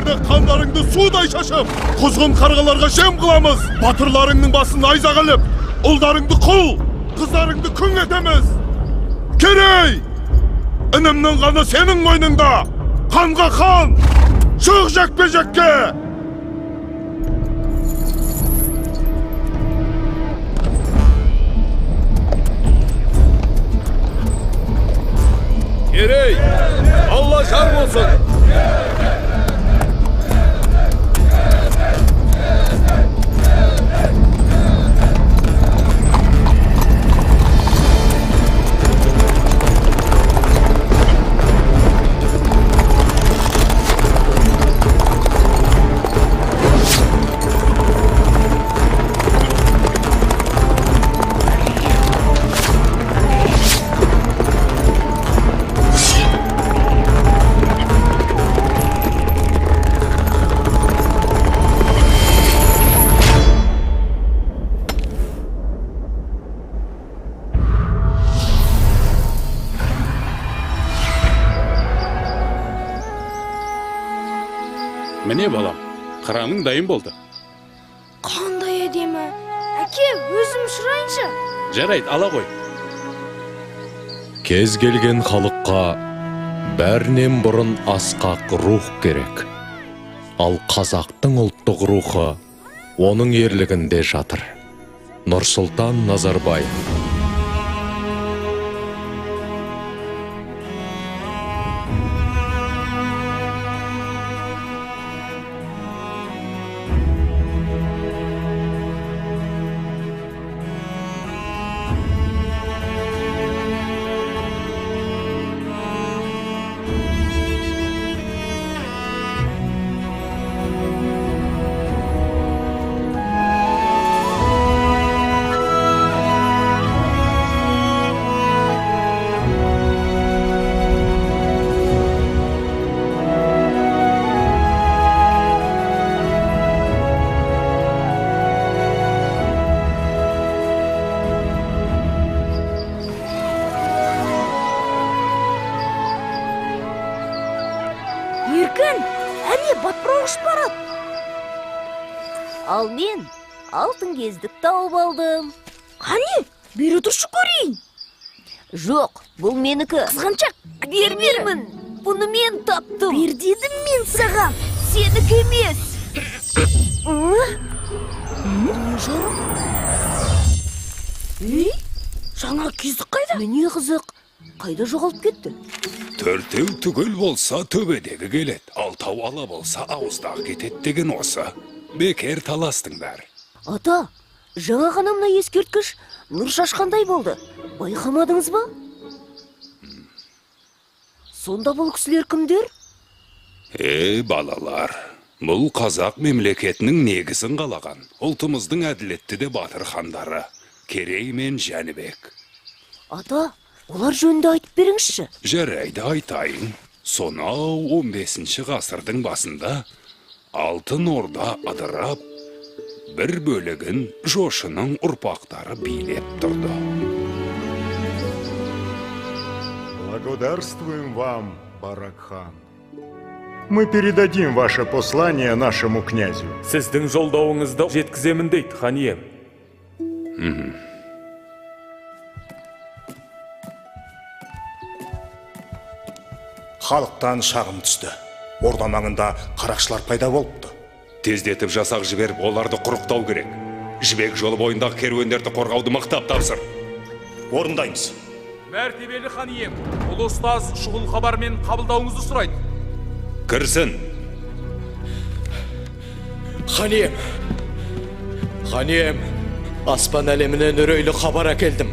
Сендерді қандарыңды судай шашып, құзғын қарғаларға жем қыламыз. Батырларыңның басын айза қылып, ұлдарыңды құл, қыздарыңды күң етеміз. Керей! Інімнің қаны сенің мойныңда. Қанға қан! Шық жекпе-жекке! Kerey! Allah şar olsun! Mene balam, қыраның дайын болды. Қандай әдемі. Әке, өзім шырайыншы. Жарайды, ала қой. Кез келген халыққа бәрінен бұрын асқақ рух керек. Ал қазақтың ұлттық рухы оның ерлігінде жатыр. Нұрсұлтан Назарбаев. Еркін, әне батпырауыш барады. Ал мен алтын кездік тауып алдым. Қане, бері тұршы көрейін. Жоқ, бұл менікі. Қызғаншақ, Бермеймін. Бұны мен таптым. Бер дедім мен саған. Сенікі емес. Жаңа кездік қайда? Міне қызық. Қайда жоғалып кетті? Төртеу түгел болса төбедегі келет, алтау ала болса ауыздағы кетет деген осы. Бекер таластыңдар. Ата, жаңа ғана мына ескерткіш нұр шашқандай болды. Байқамадыңыз ба? Сонда бұл кісілер кімдер? Балалар, бұл қазақ мемлекетінің негізін қалаған. Ұлтымыздың әділетті де батыр хандары, Керей мен Жәнібек. Ата, олар жөнінде айтып беріңізші. Жарайды айтайын. Сонау 15-ші ғасырдың басында Алтын Орда адырап, бір бөлігін Жошының ұрпақтары билеп тұрды. Благодарствуем вам, Барак-хан. Мы передадим ваше послание нашему князю. Сіздің жолдауыңызды жеткіземін дейді, хан ием. Халықтан шағым түсті. Орда маңында қарақшылар пайда болыпты. Тездетіп жасақ жіберіп, оларды құрықтау керек. Жібек жолы бойындағы керуендерді қорғауды мықтап тапсыр. Орындаймыз. Мәртебелі хан ием, ұлы ұстаз шұғыл хабармен қабылдауыңызды сұрайды. Кірсін. Ханием, аспан әлемінен үрейлі хабар әкелдім.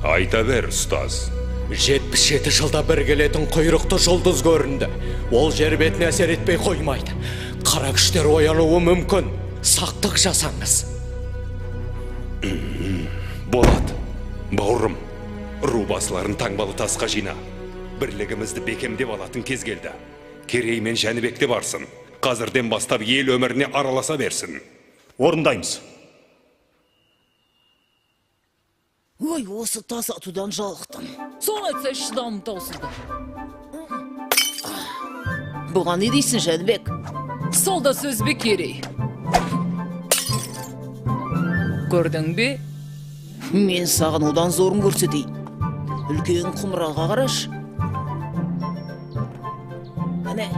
Айта бер, ұстаз. 77 жылда бір келетін құйрықты жұлдыз көрінді. Ол жер бетіне әсер етпей қоймайды. Қара күштер оянуы мүмкін. Сақтық жасаңыз. Болады. Бауырым, ру басыларын таңбалы тасқа жина. Бірлігімізді бекемдеп алатын кез келді. Керей мен Жәнібекте барсын. Қазірден бастап ел өміріне араласа берсін. Орындаймыз. Ой, осы тас атудан жалықтым. Соны айтса шыдамым таусылды. Бұған не дейсің, Жәнібек? Сол да сөз бе Керей? Көрдің бе? Мен саған одан зорын көрсетейін. Үлкен құмыраға қараш. Әне.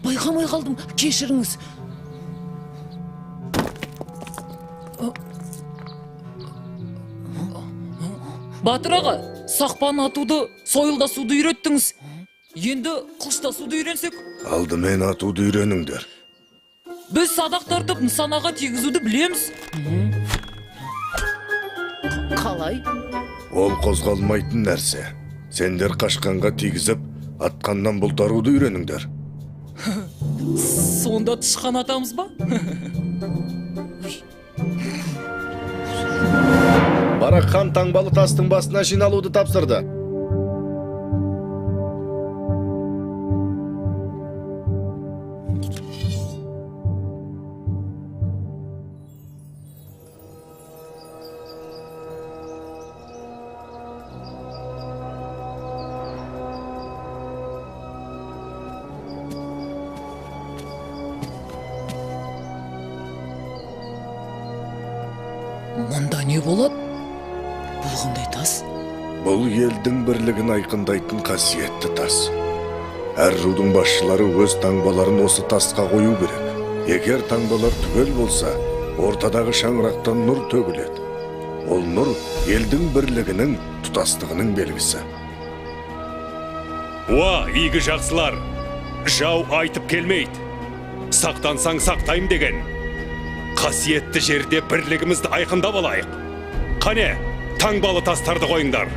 Байқамай қалдым, кешіріңіз. Батыр аға, сақпан атуды, сойылдасуды үйреттіңіз. Енді қылыштасуды үйренсек? Алдымен атуды үйреніңдер. Біз садақ тартып нысанаға тигізуді білеміз. Қалай? Ол қозғалмайтын нәрсе. Сендер қашқанға тигізіп, атқаннан бұлтаруды үйреніңдер. Сонда тышқан атамыз ба? Барақхан таңбалы тастың басына жиналуды тапсырды. Мұнда не болады? Бұл қандай тас? Бұл елдің бірлігін айқындайтын қасиетті тас. Әр рудың басшылары өз таңбаларын осы тасқа қою керек. Егер таңбалар түгел болса, ортадағы шаңырақтан нұр төгіледі. Ол нұр елдің бірлігінің, тұтастығының белгісі. Уа, игі жақсылар! Жау айтып келмейді. Сақтансаң сақтайым деген. Қасиетті жерде бірлігімізді айқындап алайық. Қане, таңбалы тастарды қойыңдар.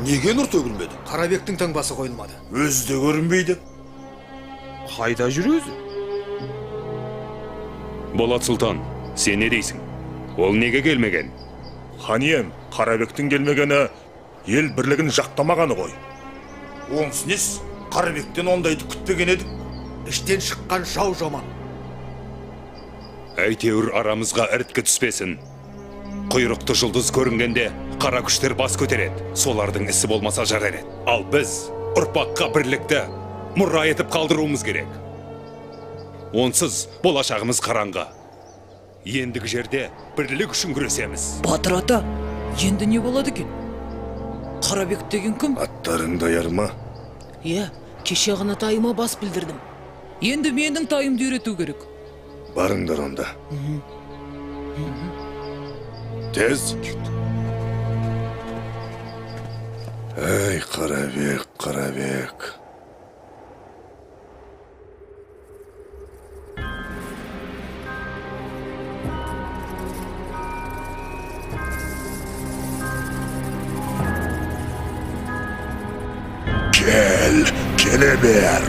Неге нұр төгілмеді? Қарабектің таңбасы қойылмады. Өзі де көрінбейді. Қайда жүр өзі? Болат Сұлтан, сен не дейсің? Ол неге келмеген? Хан ием, Қарабектің келмегені ел бірлігін жақтамағаны ғой. Онсыз нес? Қарабектен ондайды күтпеген едік. Іштен шыққан жау жаман. Әйтеуір арамызға ірткі түспесін. Құйрықты жұлдыз көрінгенде қара күштер бас көтереді. Солардың ісі болмаса жарар еді. Ал біз ұрпаққа бірлікті мұра етіп қалдыруымыз керек. Онсыз болашағымыз қараңғы. Ендігі жерде бірлік үшін күресеміз. Батыр ата, енді не болады екен? Қарабек деген кім? Аттарың даяр ма? Иә, кеше ғана тайыма бас білдірдім. Енді менің тайымды үйрету керек. Барыңдар онда. Тез. Эй, Қарабек, Қарабек. Келе бер.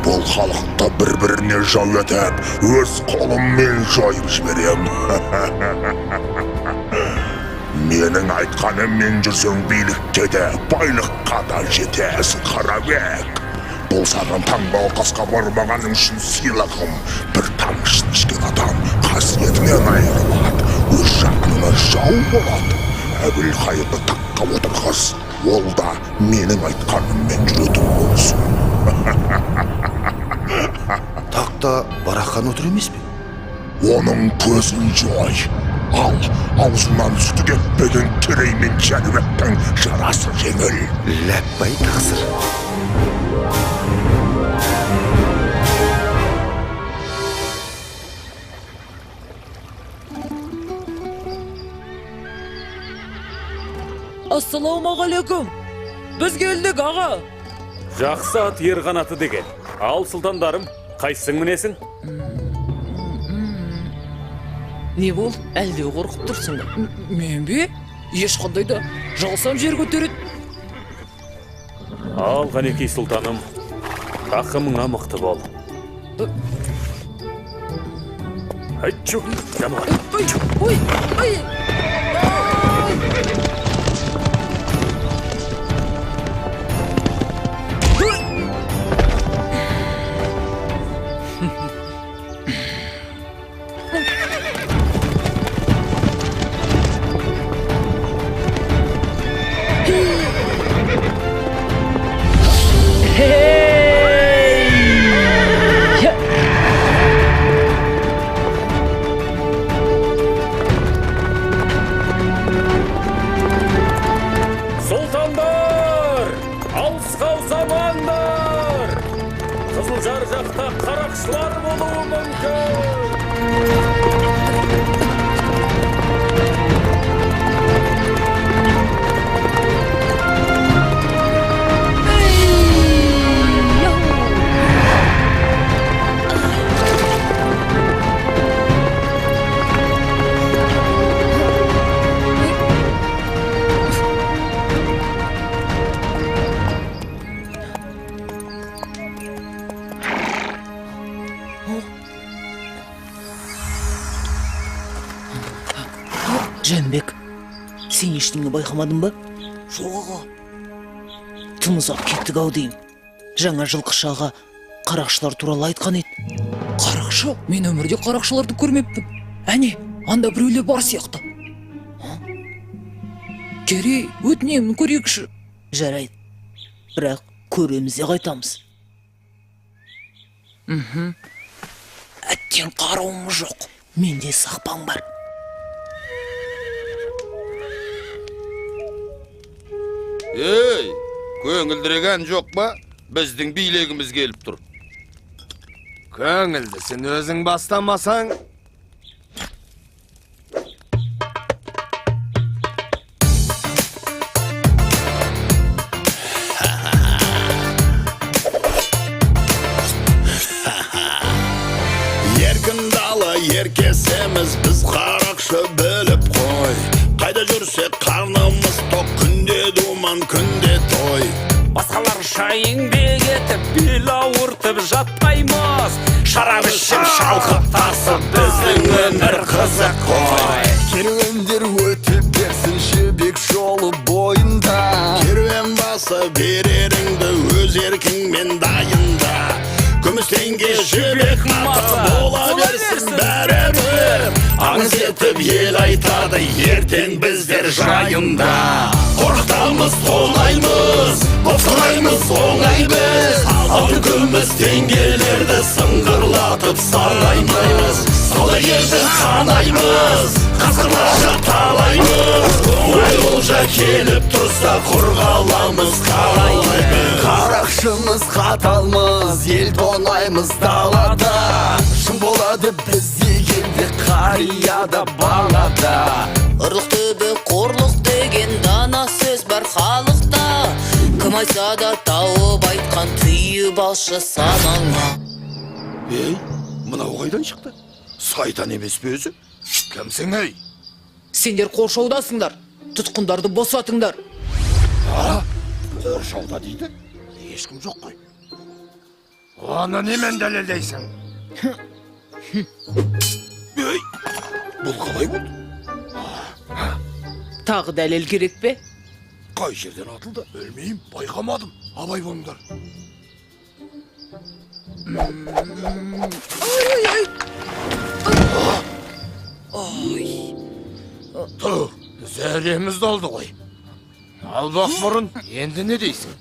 Бұл халықты бір-біріне жау етіп, өз қолыммен жойып жіберем. Менің айтқаныммен жүрсең билікке де, байлыққа да жетесің, Қарабек. Бұл саған таңбалы тасқа бармағаның үшін сыйлығым. Bir тамшыны ішкен адам қасиетінен айырылады, өз жағына жау болады. Әбілқайырды таққа отырғыз, ол да менің айтқаныммен жүретін болсын. Тақта Барақхан отыр емес пе? Оның көзін жой. Ал, аузынан сүті кетпеген Керей мен Жәнібектің жарасы жеңіл. Ләппай тақсыр. Ассалаумағалейкум. Біз келдік, аға. Жақсы ат ер қанаты деген. Ал сұлтандарым, қайсың мінесің? Не бол, әлде қорқып тұрсың ба? Мен бе? Ешқандай да жалсам жер көтереді. Ал Ғанекей сұлтаным, тақымыңа мықты бол. Айтчу, жамал. Ой, ой. Сұлтандар! Алысқа замандар! Қызылжар жақта қарақшылар болуы мүмкін! Жәнібек, сен ештеңе байқамадың ба? Жоқ аға. Тым ұзақ кеттік ау деймін. Жаңа жылқышаға қарақшылар туралы айтқан еді. Қарақшы? Мен өмірде қарақшыларды көрмеппін. Әне, анда біреулер бар сияқты. Керей, өтінемін көрейікші. Жарайды. Бірақ көреміз де қайтамыз. Әттең қарауымыз жоқ. Менде сақпан бар. Ей, көңілдіреген жоқ па? Біздің билегіміз келіп тұр. Көңілдісін өзің бастамасаң. Еркін дала еркесеміз біз қарақшы біліп қой. Қайда жүрсек қарнымыз тоқ, күнде думан күнде той. Басқаларша еңбек етіп, бел ауыртып жатпаймыз. Шарап ішіп шалқып тасып, біздің өмір қызық қой. Керуендер өтіп берсін жібек жолы бойында. Керуен басы береріңді өз еркіңмен дайында. Күміс теңге жібек маты бола берсін бәрібір. Аңыз етіп ел айтады ертең біздер жайында. Қорқытамыз тоңаймыз, босқылаймыз оңай біз. Алтын күміс теңгелерді сыңғырлатып санаймыз. Сауда елді қанаймыз, қасқырларша талаймыз. Оңай олжа келіп тұрса құрғаламыз қалаймыз. Қарақшымыз қаталмыз, ел тонаймыз далада. Шын болады біз дегенде қарияда балада. Ұрлық төбе қорлық деген дана сөз бар халықта. Кім айтса да тауып айтқан түйіп алшы санаңа. Ей, мынау қайдан шықты? Сайтан емес пе өзі? Кімсің ей? Сендер қоршаудасыңдар, тұтқындарды босатыңдар. Қоршауда дейді? Ешкім жоқ қой. Оны немен дәлелдейсің? Ей, бұл қалай болды? Тағы дәлел керек пе? Қай жерден атылды? Білмеймін, байқамадым. Абай болыңдар. Тұр, зәреміз долды ғой. Албақ бұрын, енді не дейсің?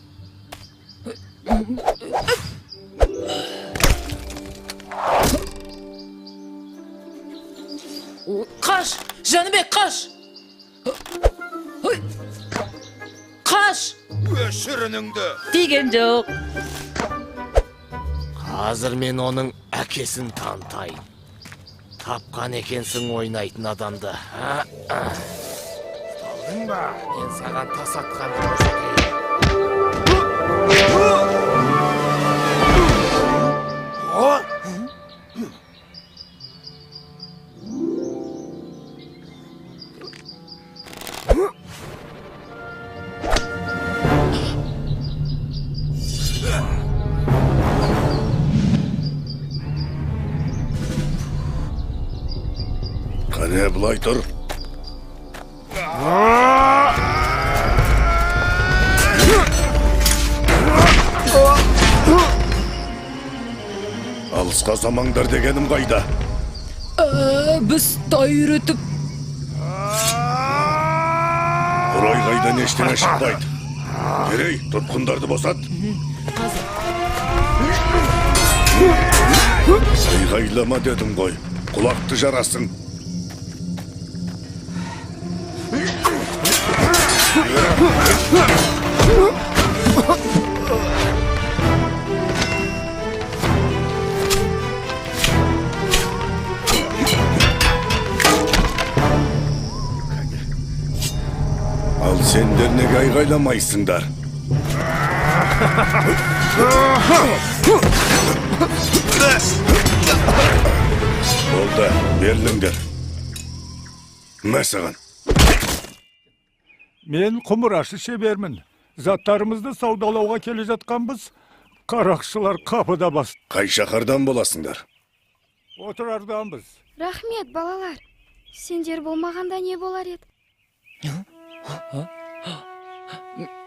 Қаш! Жәнібек, қаш! Қаш! Өшірініңді! Деген жоқ. Қазір мен оның әкесін танытайын. Тапқан екенсің ойнайтын адамды. Талдың ба? Мен саған тас атқан Кәне былай тұр. Алысқа замаңдар дегенім қайда? Біз тай үйретіп. Құрай қайдан ештеңе шықпайды. Керей, тұтқындарды босат. Айғайлама дедім ғой, құлақты жарасың. Ал сендер неге айғайламайсыңдар? Болды, беріліңдер. Мәсіған. Мен құмырашы шебермін. Заттарымызды саудалауға келе жатқанбыз. Қарақшылар қапыда басты. Қай шақардан боласыңдар? Отырарданбыз. Рахмет, балалар. Сендер болмағанда не болар еді?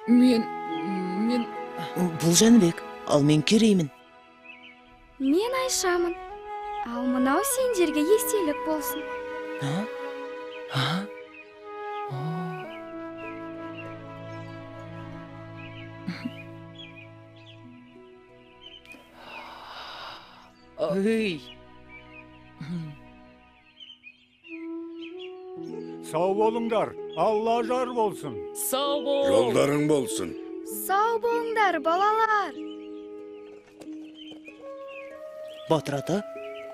Мен... Бұл Жәнібек, ал мен Кереймін. Мен Айшамын. Ал мынау сендерге естелік болсын. Ой. Сау болыңдар, Алла жар болсын. Сау бол. Жолдарың болсын. Сау болыңдар, балалар. Батыр ата,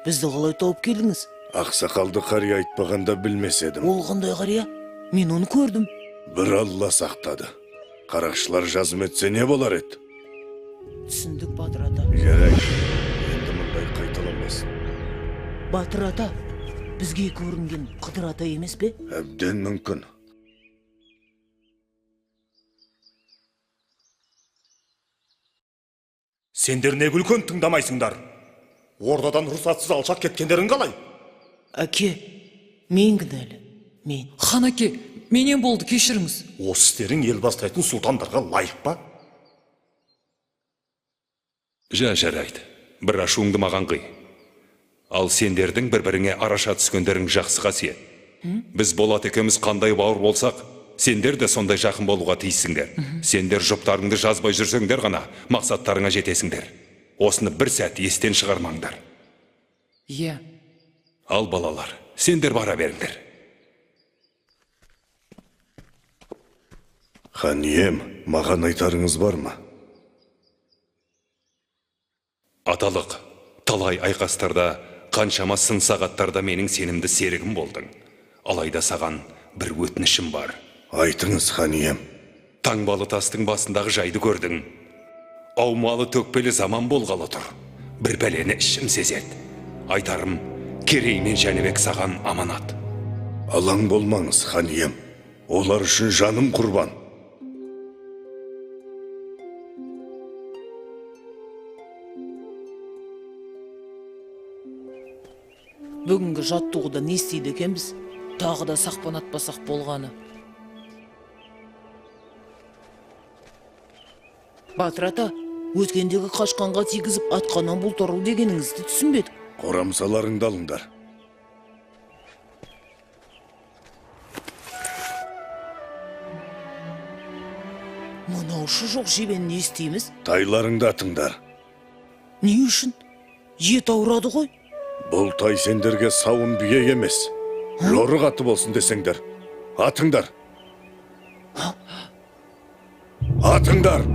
бізді қалай тауып келдіңіз? Ақсақалды қария айтпағанда білмес едім. Ол қандай қария? Мен оны көрдім. Бір Алла сақтады. Қарақшылар жазым етсе не болар еді? Түсіндік, Батыр ата. Керек, енді мұндай қайталамасын. Батыр ата, бізге көрінген Қыдыр ата емес пе? Әбден мүмкін. Сендер не күлкен тыңдамайсыңдар? Ордадан рұқсатсыз алшақ кеткендерің қалай? Әке, мен кінәлі. Мен. Хан әке, менен болды, кешіріңіз. Осы істерің ел бастайтын сұлтандарға лайық па? Жарайды. Бір ашуыңды маған қый. Ал сендердің бір-біріңе араша түскендерің жақсы қасиет. Біз Болат екеуміз қандай бауыр болсақ, сендер де сондай жақын болуға тиіссіңдер. Сендер жұптарыңды жазбай жүрсеңдер ғана мақсаттарыңа жетесіңдер. Осыны бір сәт естен шығармаңдар. Иә. Ал балалар, сендер бара беріңдер. Хан ием, маған айтарыңыз бар ма? Аталық, талай айқастарда, қаншама сын сағаттарда менің сенімді серігім болдың. Алайда саған бір өтінішім бар. Айтыңыз, хан ием. Таңбалы тастың басындағы жайды көрдің. Аумалы төкпелі заман болғалы тұр. Бір бәлені ішім сезет. Айтарым, Керей мен Жәнібек саған аманат. Алаң болмаңыз, хан ием. Олар үшін жаным құрбан. Бүгінгі жаттығуда не істейді екенбіз? Тағы да сақпан атпасақ болғаны. Батыр ата, өткендегі қашқанға тигізіп атқаннан бұлтару дегеніңізді түсінбедік. Қорамсаларыңды алыңдар. Мынаушы жоқ жебен не істейміз? Тайларыңды атыңдар. Не үшін? Ет ауырады ғой. Бұл тай сендерге сауын бие емес. Жорық аты болсын десеңдер. Атыңдар. Атыңдар.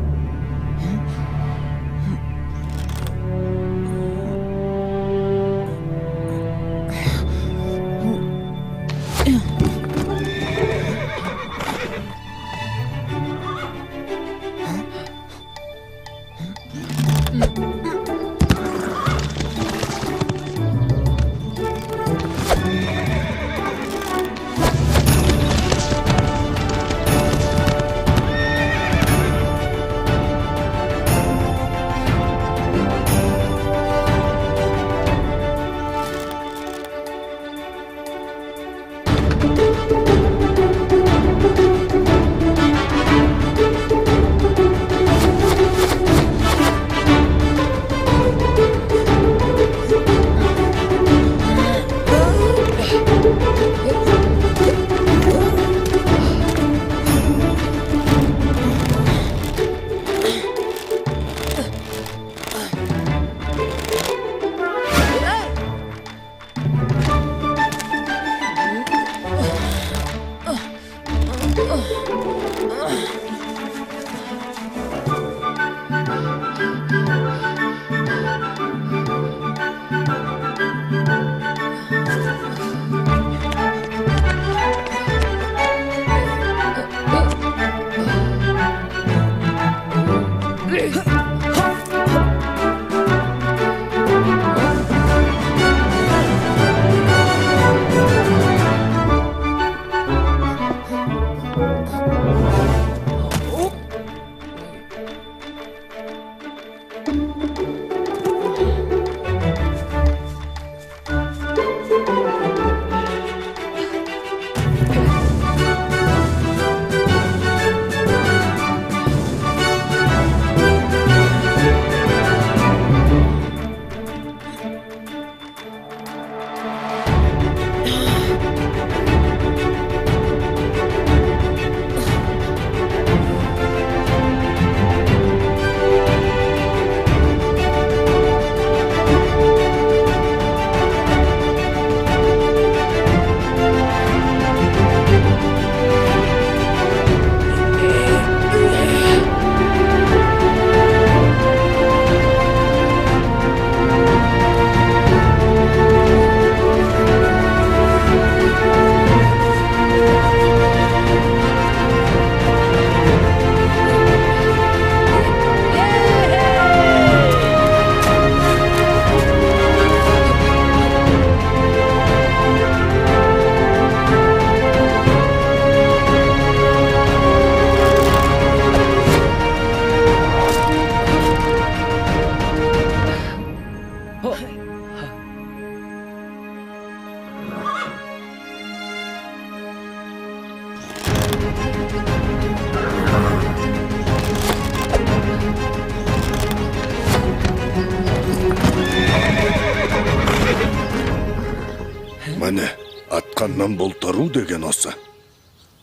Міне, атқаннан бұлтару деген осы.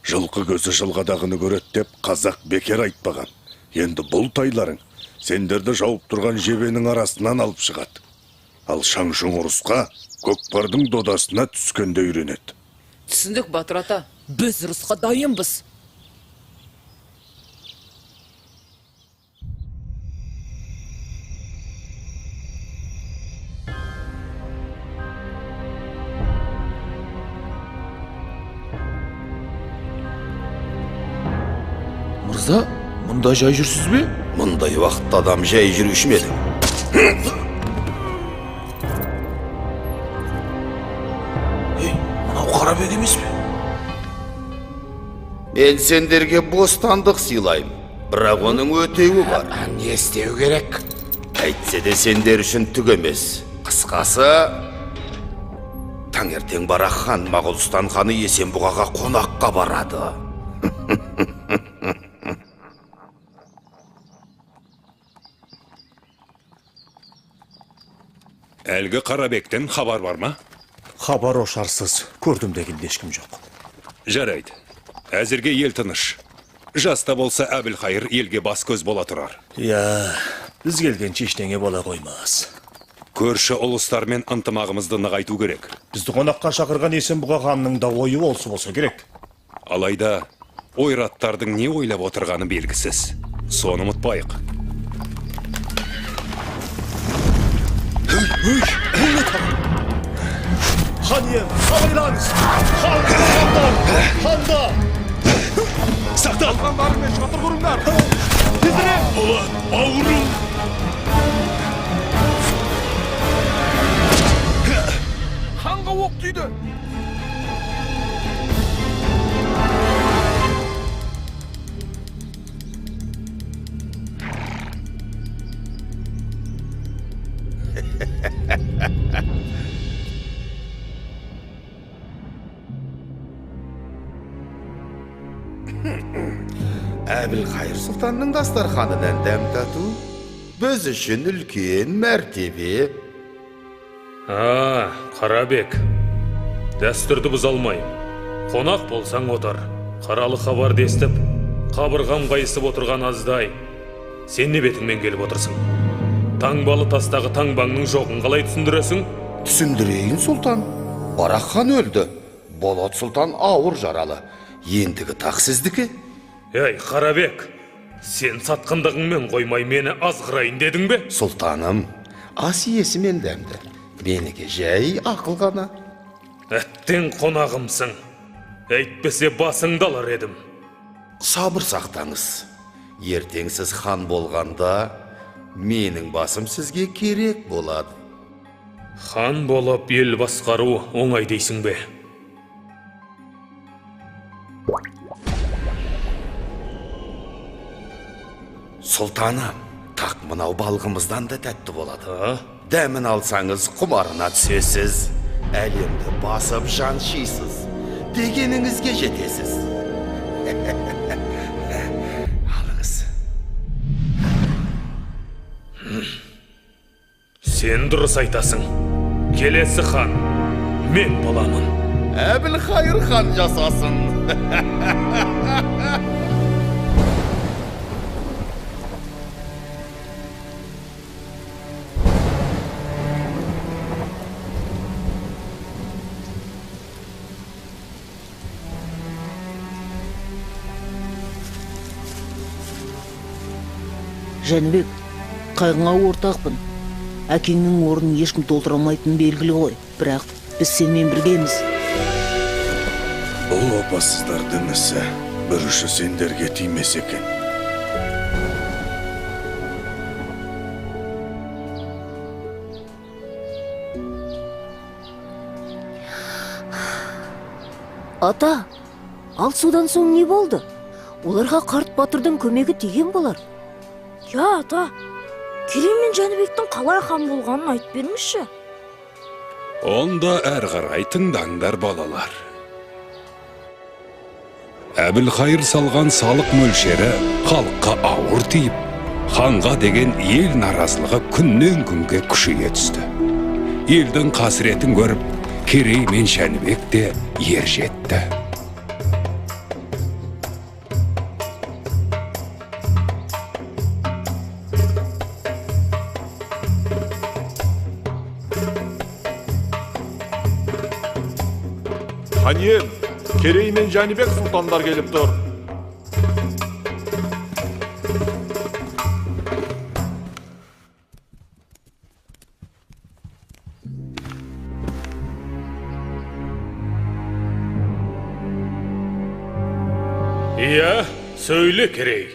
Жылқы көзі жылғадағыны көрет деп қазақ бекер айтпаған. Енді бұл тайларың сендерді жауып тұрған жебенің арасынан алып шығады. Ал шаң-шұң ұрысқа көкпардың додасына түскенде үйренеді. Түсіндік, Батыр ата. Біз ұрысқа дайынбыз. Мырза, мұнда жай жүрсіз бе? Мұндай уақытта адам жай жүруші ме еді? Мынау Қарабек емес пе? Мен сендерге бостандық сыйлайым, бірақ оның өтеуі бар. Не істеу керек? Әйтсе де сендер үшін түк емес. Қысқасы, таңертең барақ хан Моғолстан ханы Есенбұғаға қонаққа барады. Әлгі Қарабектен хабар бар ма? Хабар ошарсыз, көрдім деген ешкім жоқ. Жарайды. Әзірге ел тыныш. Жаста болса Әбілқайыр елге бас көз бола тұрар. Біз келгенше ештеңе бола қоймас. Көрші ұлыстармен ынтымағымызды нығайту керек. Бізді қонаққа шақырған Есенбұға ханның да ойы осы болса керек. Алайда ойраттардың не ойлап отырғаны белгісіз. Соны ұмытпайық. Хан ием, абайлаңыз! Ханда! Сақтал! Қалғандарыңмен шатыр құрыңдар! Тезірек! Ола, бауырым! Ханға оқ түйді! Әбілқайыр сұлтанның дастарханынан дәм тату біз үшін үлкен мәртебе. Қарабек, дәстүрді бұза алмайым. Қонақ болсаң отыр. Қаралы хабар естіп, қабырғам қайысып отырған аздай. Сен не бетіңмен келіп отырсың? Таңбалы тастағы таңбаңның жоғын қалай түсіндіресің? Түсіндірейін, сұлтан. Барақ хан өлді. Болот сұлтан ауыр жаралы. ендігі тақ сіздікі? Ей, Қарабек, сен сатқындығыңмен қоймай мені азғырайын дедің бе? Сұлтаным, ас иесі мен дәмді. Меніке жай ақыл ғана. Әттен қонағымсың. Әйтпесе басыңды алар едім. Сабыр сақтаңыз. Ертең сіз хан болғанда, менің басым сізге керек болады. Хан болып ел басқару оңай дейсің бе? Сұлтаным, тақ мынау балғымыздан да тәтті болады. Дәмін алсаңыз құмарына түсесіз. Әлемді басып жан шисіз. Дегеніңізге жетесіз. Алыңыз. Сен дұрыс айтасың. Келесі хан мен боламын. Әбілқайыр хан жасасын. Жәнібек, қайғыңа ортақпын. Әкеңнің орнын ешкім толтыра алмайтыны белгілі ғой. Бірақ біз сенімен біргеміз. Бұл опасыздардың ісі бір ұшы сендерге тимес екен. Ата, ал содан соң не болды? Оларға қарт батырдың көмегі тиген болар. Я, ата, Керей мен Жәнібектің қалай хан болғанын айтып бермеші. Онда әр қарай тыңдаңдар балалар. Әбілқайыр салған салық мөлшері халыққа ауыр тиіп, ханға деген ел наразылығы күннен күнге күшейе түсті. Елдің қасіретін көріп, Керей мен Жәнібек те ер жетті. Ханьем, Керей мен Жәнібек сұлтандар келіп тұр. Иә, сөйле, Керей.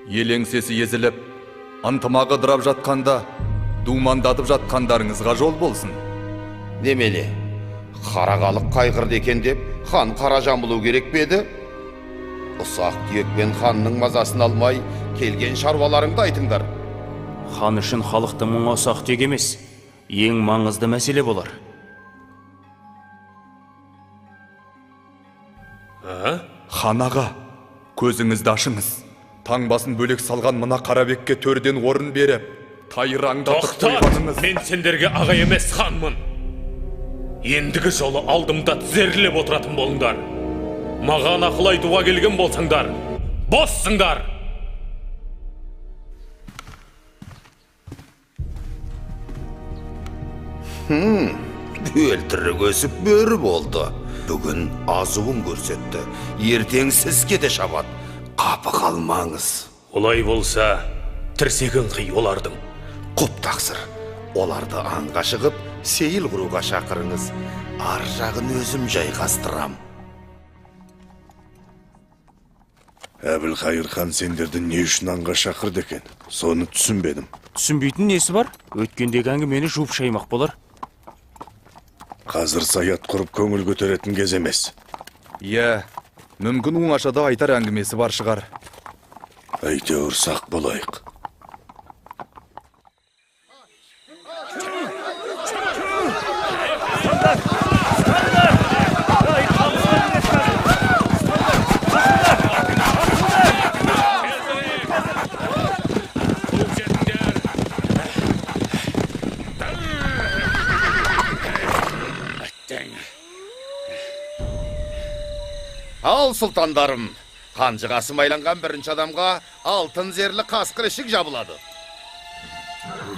Ел еңсесі езіліп, ынтымағы дырап жатқанда, думандатып жатқандарыңызға жол болсын. Немеле, қарағалық қайғырды екен деп, хан қара жамылу керек беді? Ұсақ түйекпен ханның мазасын алмай, келген шаруаларыңды айтыңдар. Хан үшін халықтың мұңа ұсақ түйек емес, ең маңызды мәселе болар. Хан аға, көзіңізді ашыңыз. Таңбасын бөлек салған мына Қарабекке төрден орын беріп, тайыраңдатып қойғаныңыз. Мен сендерге аға емес ханмын. Ендігі жолы алдымда тізерлеп отыратын болыңдар. Маған ақыл айтуға келген болсаңдар, боссыңдар. Өлтірік өсіп бөрі болды. Бүгін азуын көрсетті. Ертең сізге де шабат. Қапы қалмаңыз. Олай болса, тірсегін қи олардың. Құп тақсыр. Оларды аңға шығып, сейіл құруға шақырыңыз. Ар жағын өзім жайғастырам. Әбілқайыр хан сендерді не үшін аңға шақырды екен? Соны түсінбедім. Түсінбейтін несі бар? Өткендегі әңгімені жуып шаймақ болар. Қазір саят құрып көңіл көтеретін кез емес. Иә, мүмкін оңашада айтар әңгімесі бар шығар. Әйтеуір сақ болайық. Ал сұлтандарым, қанжығасы майланған бірінші адамға алтын зерлі қасқыр ішік жабылады.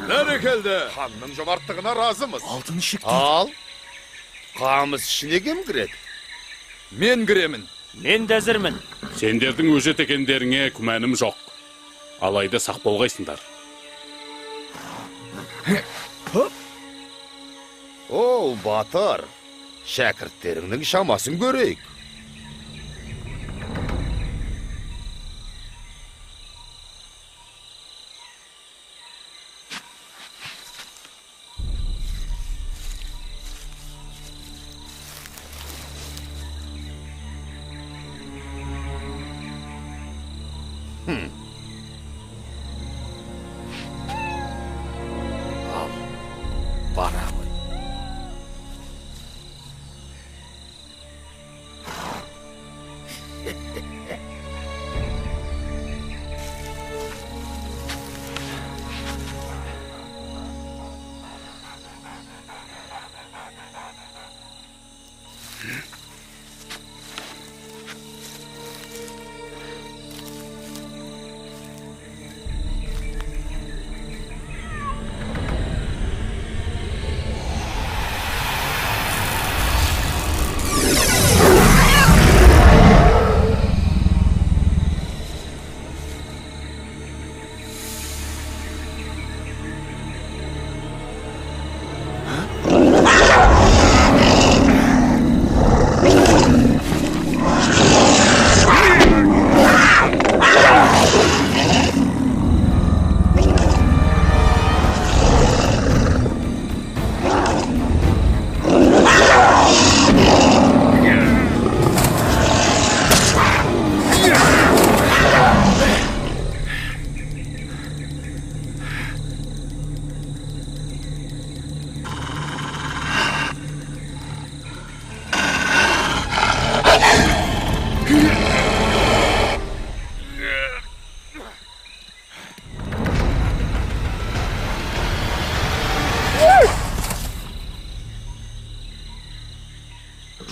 Бәрекелді. Ханның жомарттығына разымыз. Алтын ішік Ал, қамыс ішіне кем кіреді? Мен кіремін. Мен де әзірмін. Сендердің өжет екендеріңе күмәнім жоқ. Алайда сақ болғайсыңдар. Оу, батыр, шәкірттеріңнің шамасын көрейік. Al, bana koy.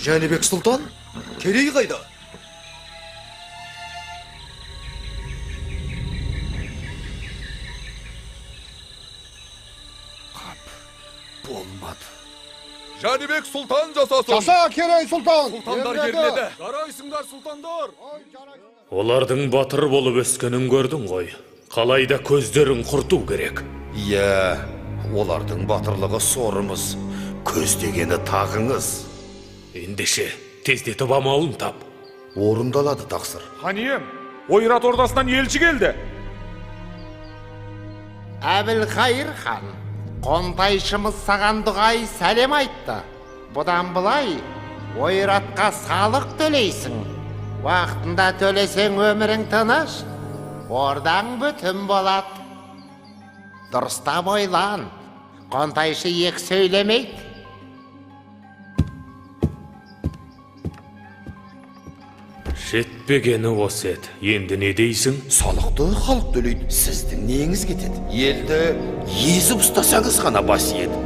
Жәнібек сұлтан, Керей қайда? Болмады. Жәнібек сұлтан жасасын. Жаса, Керей сұлтан. Сұлтандар келеді. Жарайсыңдар, сұлтандар. Олардың батыр болып өскенін көрдің ғой. Қалайда көздерін құрту керек. Иә, олардың батырлығы сорымыз, көздегені тағыңыз. Ендеше, тездетіп амалын тап. Орындалады тақсыр. Хан ием, ойрат ордасынан елші келді. Әбілқайыр хан, қонтайшымыз саған дұғай сәлем айтты. Бұдан былай, ойратқа салық төлейсің. Уақытында төлесең өмірің тыныш, ордаң бүтін болады. Дұрыстап ойлан, қонтайшы екі сөйлемейді. Жетпегені осы еді. Енді не дейсің? Салықты халық төлейді. Сіздің неңіз кетеді? Елді езіп ұстасаңыз ғана бас еді.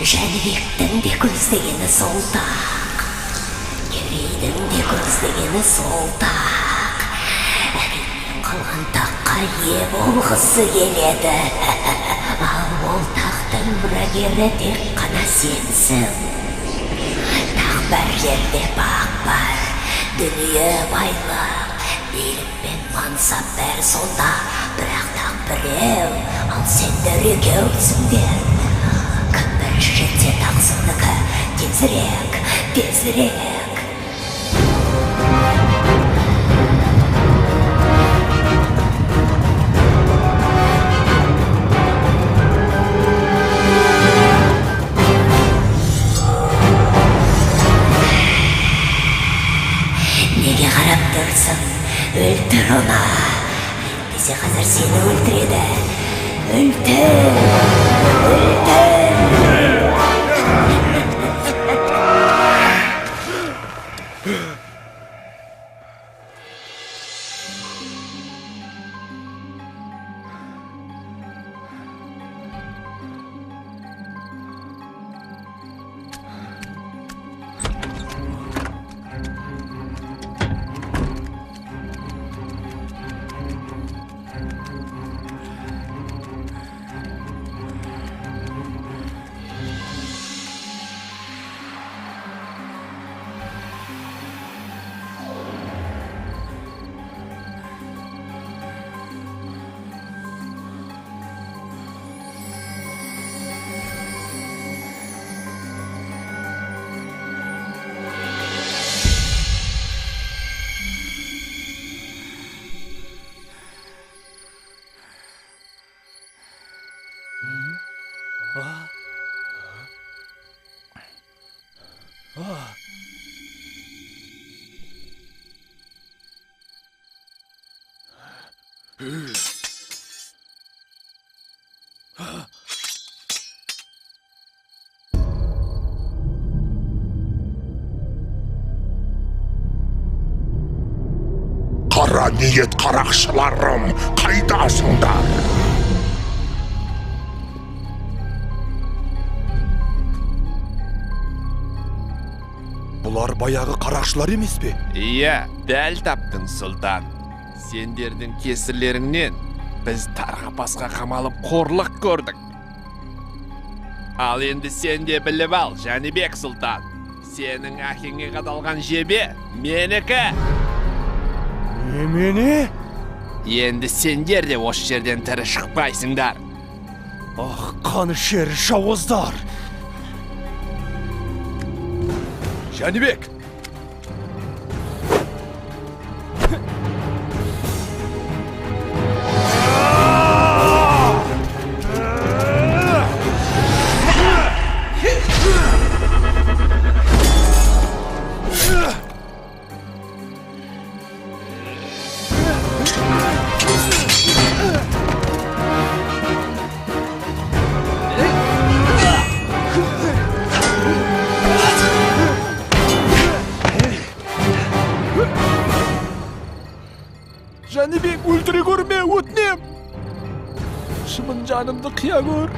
Жәнібектің де көздегені сол тақ, Керейдің де көздегені сол тақ. Әкеден қалған таққа ие болғысы келеді. Ал ол тақ бақтың мұрагері тек қана сенсің. Тақ бір жерде бақ бар, дүние байлық, билік пен мансап бәрі сонда, бірақ тақ біреу, ал сендер екеусіңдер. Кім бірінші жетсе тақсыңдікі, тезірек, тезірек. Неге қарап тұрсың? Өлтір оны. Әйтпесе қазір сені өлтіреді. Өлтір! Қара ниет қарақшыларым, қайдасыңдар? Бұлар баяғы қарақшылар емес пе? Иә, дәл таптың, сұлтан. Сендердің кесірлеріңнен біз тарға пасқа қамалып қорлық көрдік. Ал енді сен де біліп ал, Жәнібек сұлтан. Сенің әкеңе қадалған жебе менікі. Емені? Енді сендер де осы жерден тірі шықпайсыңдар. Ах, қаны шер жауыздар! Жәнібек! Жәнібек, өлтіре көрме, өтінем! Шымын жанымды қия көр!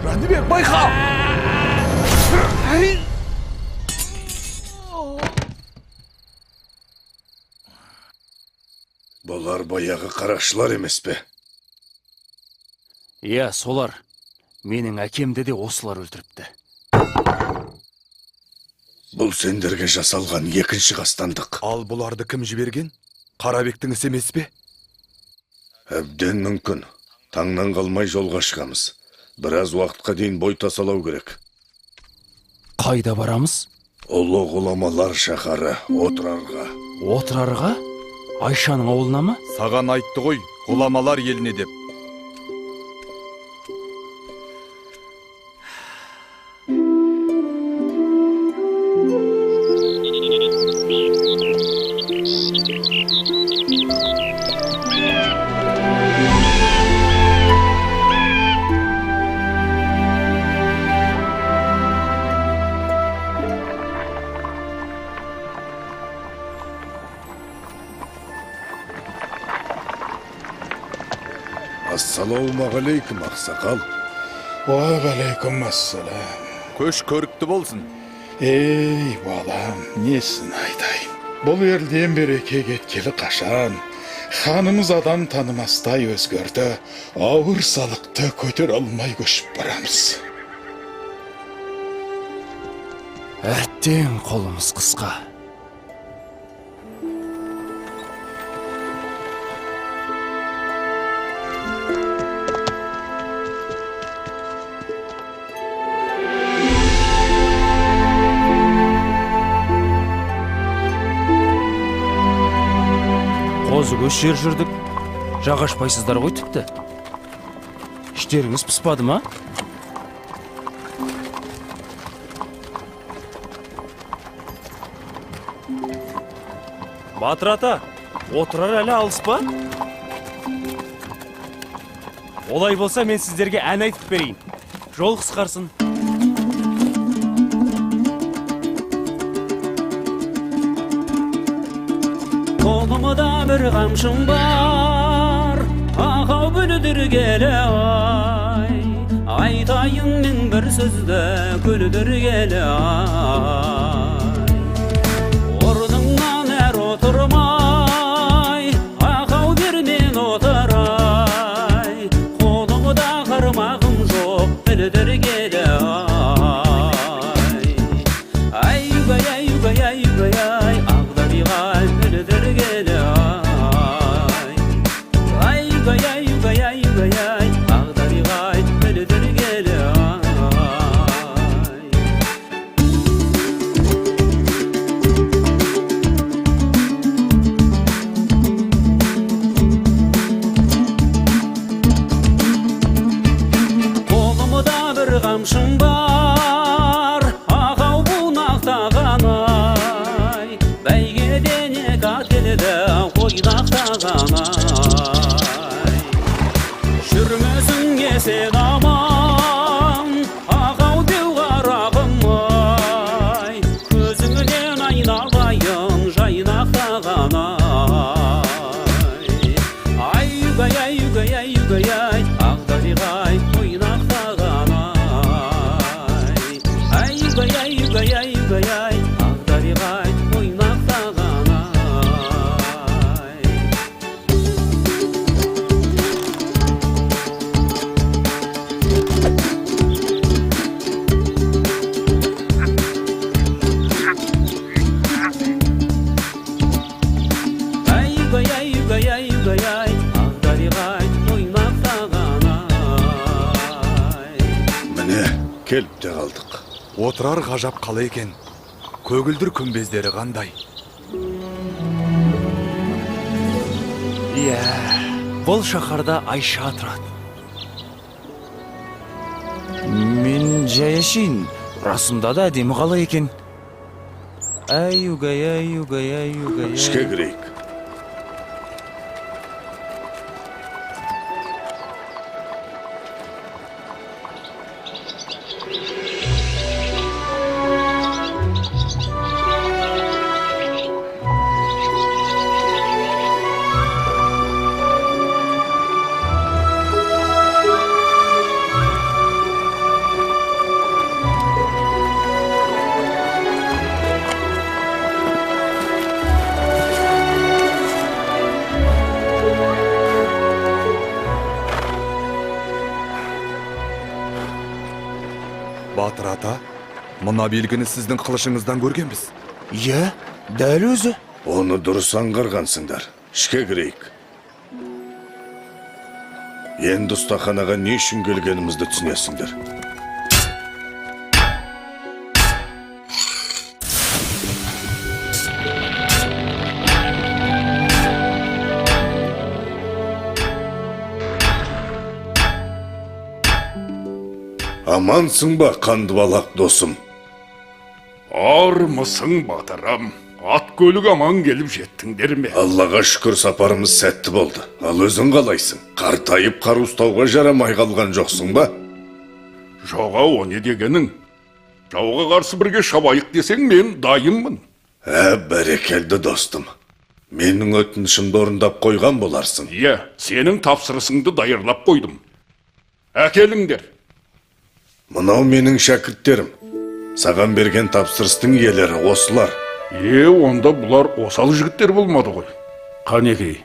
Жәнібек, байқа! Бұлар баяғы қарақшылар емес пе? Иә, солар. Менің әкемді де осылар өлтіріпті. Бұл сендерге жасалған екінші қастандық. Ал бұларды кім жіберген? Қарабектің ісі емес пе? Әбден мүмкін. Таңнан қалмай жолға шығамыз. Біраз уақытқа дейін бой тасалау керек. Қайда барамыз? Ұлы ғұламалар шаһары Отырарға. Отырарға? Айшаның ауылына ма? Саған айтты ғой, ғұламалар еліне деп. Ассалаумағалейкум, ақсақал. Уағалейкум ассалам. Көш көрікті болсын. Ей, балам, несін айтайын. Бұл елден береке кеткелі қашан. Ханымыз адам танымастай өзгерді. Ауыр салықты көтер алмай көшіп барамыз. Әттең қолымыз қысқа. Қозы көш жер жүрдік. Жағашпайсыздар ғой тіпті. Іштеріңіз піспады ма? Батыр ата, отырар әлі алыс па? Олай болса мен сіздерге ән айтып берейін. Жол қысқарсын. Қолымда бір қамшым бар, ақау бүлдір келе ай. Айтайын мен бір сөзді күлдір келе ай. Орныңнан әр отырмай, ақау бермен отырай. Қолымда қармағым жоқ, бүлдір келе ай. Ай-югай, ай-югай, ай-югай, ай, ағдариғай бүлдір келе ай. Ай-югай, ай-югай, ай-югай, ай, ағдариғай бүлдір келе ай. Қолымда бір қамшым бар, ақау бунақтаған ай. Бәйгеден екі ат келеді, ойнақтаған ай. Жүрмесіңе сен аман, ақау деу қарағым ай. Көзіңнен айналайын, жайнақтаған ай. Ай-югай, ай-югай, ай-югай, ай, ағдариғай ойнақтаған ай. Ай-югай, ай-югай, ай-югай, ай, ағдариғай ойнақтаған ай. Ай-югай, ай-югай, ай-югай, ай, ағдариғай ойнақтаған ай. Міне, келіп те қалдық. Отырар ғажап қала екен. Көгілдір күмбездері қандай. Иә, бұл шаһарда Айша тұрады. Мен жаяшин, расында да әдемі қала екен. Ай-югай, ай-югай, ай-югай, ай. Ішке кірейік. Батыр ата, мына белгіні сіздің қылышыңыздан көргенбіз. Иә, дәл өзі. Оны дұрыс аңғарғансыңдар. Ішке кірейік. Енді ұстаханаға не үшін келгенімізді түсінесіңдер. Амансың ба, қандыбалақ досым? Армысың батырам. Ат көлік аман келіп жеттіңдер ме? Аллаға шүкір сапарымыз сәтті болды. Ал өзің қалайсың? Қартайып қар ұстауға жарамай қалған жоқсың ба? Жоға, о не дегенің? Жауға қарсы бірге шабайық десең, мен дайынмын. Бәрекелді достым. Менің өтінішімді орындап қойған боларсың. Иә, сенің тапсырысыңды дайырлап қойдым. Әкеліңдер. Мынау менің шәкірттерім. Саған берген тапсырыстың иелері осылар. Онда бұлар осал жігіттер болмады ғой. Қанекей.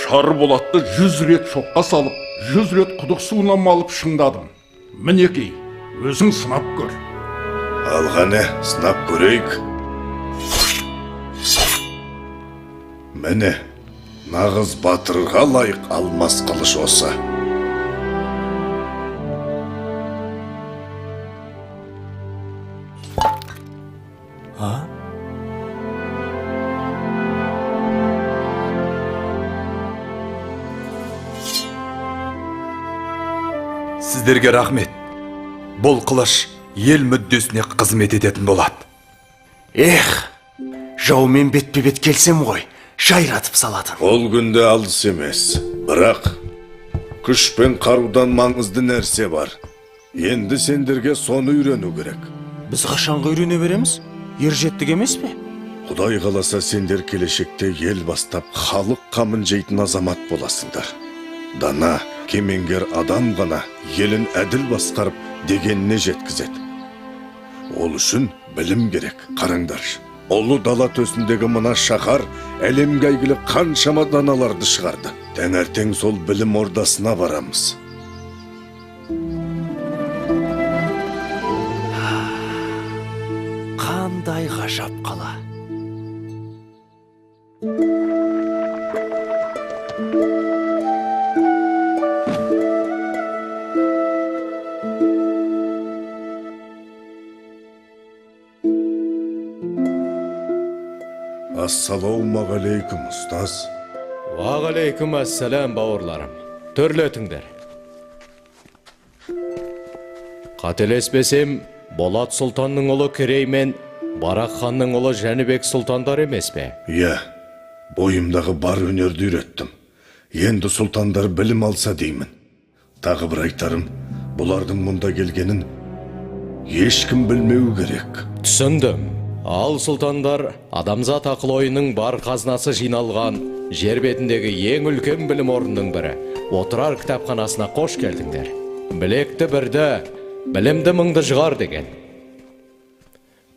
Шарболатты 100 рет шоққа салып, 100 рет құдық суына малып шыңдадым. Мінекей, өзің сынап көр. Алғаны сынап көрейік. Міне, нағыз батырға лайық алмас қылыш осы. Сіздерге рахмет. Бұл қылыш ел мүддесіне қызмет ететін болады. Жаумен бетпе-бет келсем ғой, жайратып салатын. Ол күнде алыс емес, бірақ күш пен қарудан маңызды нәрсе бар. Енді сендерге соны үйрену керек. Біз қашанға үйрене береміз? Ержеттік емес пе? Құдай қаласа сендер келешекте ел бастап халық қамын жейтін азамат боласыңдар. Дана, кемеңгер адам ғана елін әділ басқарып дегеніне жеткізеді. Ол үшін білім керек. Қараңдар, ұлы дала төсіндегі мына шаһар әлемге әйгілі қаншама даналарды шығарды. Таңертең сол білім ордасына барамыз. Қандай ғажап қала. Ассалаумағалейкум, ұстаз. Уағалейкум ассалам, бауырларым. Төрлетіңдер. Қателеспесем, Болат сұлтанның ұлы Керей мен Барақ ханның ұлы Жәнібек сұлтандар емес пе? Бойымдағы бар өнерді үйреттім. Енді сұлтандар білім алса деймін. Тағы бір айтарым, бұлардың мұнда келгенін ешкім білмеу керек. Түсіндім. Ал сұлтандар адамзат ақыл ойының бар қазынасы жиналған жер бетіндегі ең үлкен білім орнының бірі Отырар кітапханасына қош келдіңдер. Білекті бірді, білімді мыңды жығар деген.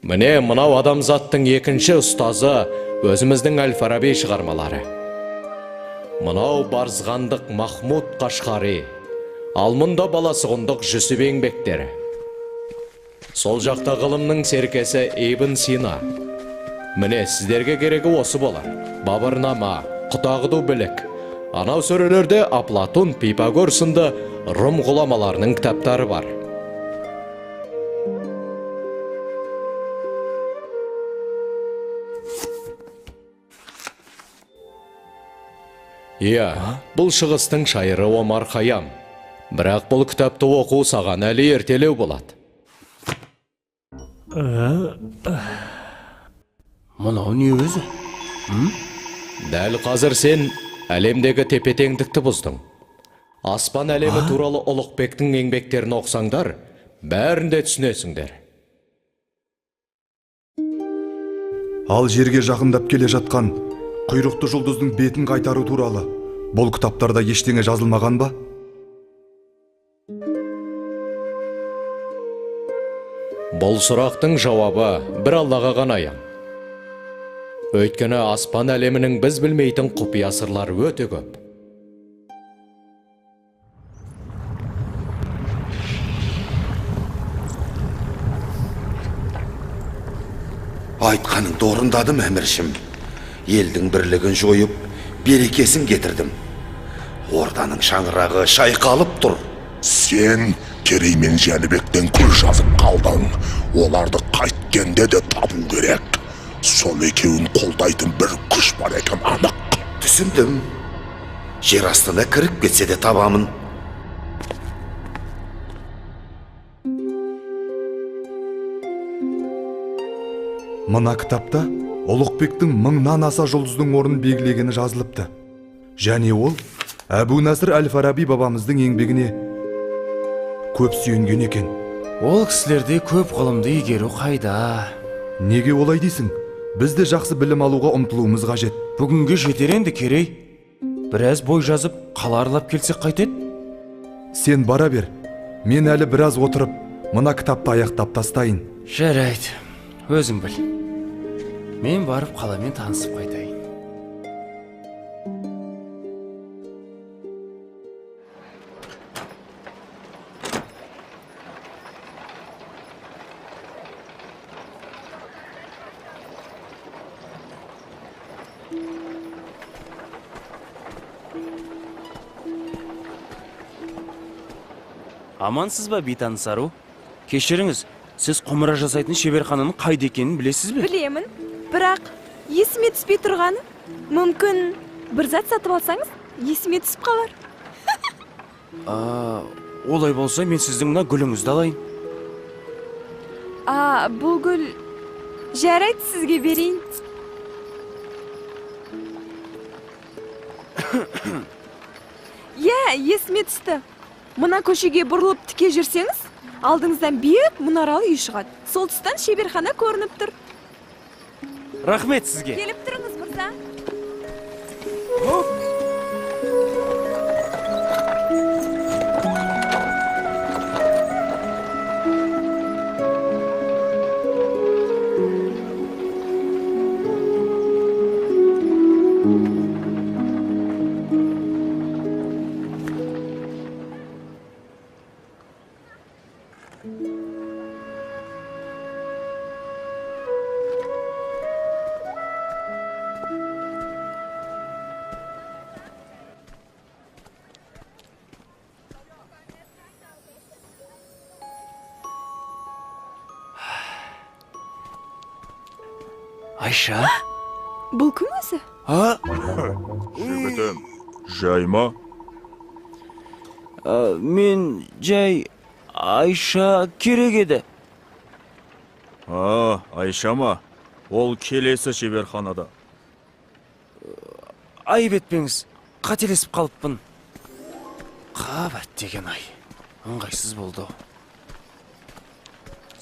Міне мынау адамзаттың екінші ұстазы өзіміздің Әл-Фараби шығармалары. Мынау Барзғандық Махмуд Қашқари, ал мұнда баласығындық Жүсіп еңбектері. Сол жақта ғылымның серкесі Ибн Сина. Міне сіздерге керегі осы болар. Бабырнама, Құтағыду білік. Анау сөрелерде Аплатон, Пифагор сынды Рум ғұламаларының кітаптары бар. Бұл шығыстың шайыры Омар Хайям. Бірақ бұл кітапты оқу саған әлі ертелеу болады. Мұнау не өзі? Дәл қазір сен әлемдегі тепе-теңдікті бұздың. Аспан әлемі туралы Ұлықбектің еңбектерін оқсаңдар, бәрінде түсінесіңдер. Ал жерге жақындап келе жатқан құйрықты жұлдыздың бетін қайтару туралы бұл кітаптарда ештеңе жазылмаған ба? Бұл сұрақтың жауабы бір Аллаға ғана аян. Өйткені аспан әлемінің біз білмейтін құпия сырлары өте көп. Айтқаныңды орындадым, әміршім. Елдің бірлігін жойып, берекесін кетірдім. Орданың шаңырағы шайқалып тұр. Сен Керей мен Жәнібектен көз жазып қалдың. Оларды қайткенде де табу керек. Сол екеуін қолдайтын бір күш бар екен анық. Түсіндім. Жер астына кіріп кетсе де табамын. Мына кітапта Ұлықбектің 1000-нан аса жұлдыздың орнын белгілегені жазылыпты. Және ол Әбу Насыр Әл-Фараби бабамыздың еңбегіне көп сүйенген екен. Ол кісілерде көп ғылымды игеру қайда? Неге олай дейсің? Біз де жақсы білім алуға ұмтылуымыз қажет. Бүгінге жетер енді, Керей. Біраз бой жазып, қала аралап келсек қайтеді? Сен бара бер. Мен әлі біраз отырып, мына кітапты аяқтап тастайын. Жарайды, өзің біл. Мен барып қаламен танысып қайтайын. Амансыз ба, бейтаныс ару? Кешіріңіз, сіз құмыра жасайтын шеберхананың қайда екенін білесіз бе? Білемін, бірақ есіме түспей тұрғаны. Мүмкін бір зат сатып алсаңыз, есіме түсіп қалар. Олай болса, мен сіздің мына гүліңізді алайын. Бұл гүл жарайды, сізге берейін. Есіме түсті. Мына көшеге бұрылып тіке жүрсеңіз, алдыңыздан биік мұнаралы үй шығады. Сол тұстан шеберхана көрініп тұр. Рахмет сізге. Келіп тұрыңыз, мырза. Айша? Бұл кім өзі? Жігітім, жай ма? Мен жай Айша керек еді. Айша ма? Ол келесі шеберханада. Айып етпеңіз, қателесіп қалыппын. Қабат деген ай, ыңғайсыз болды.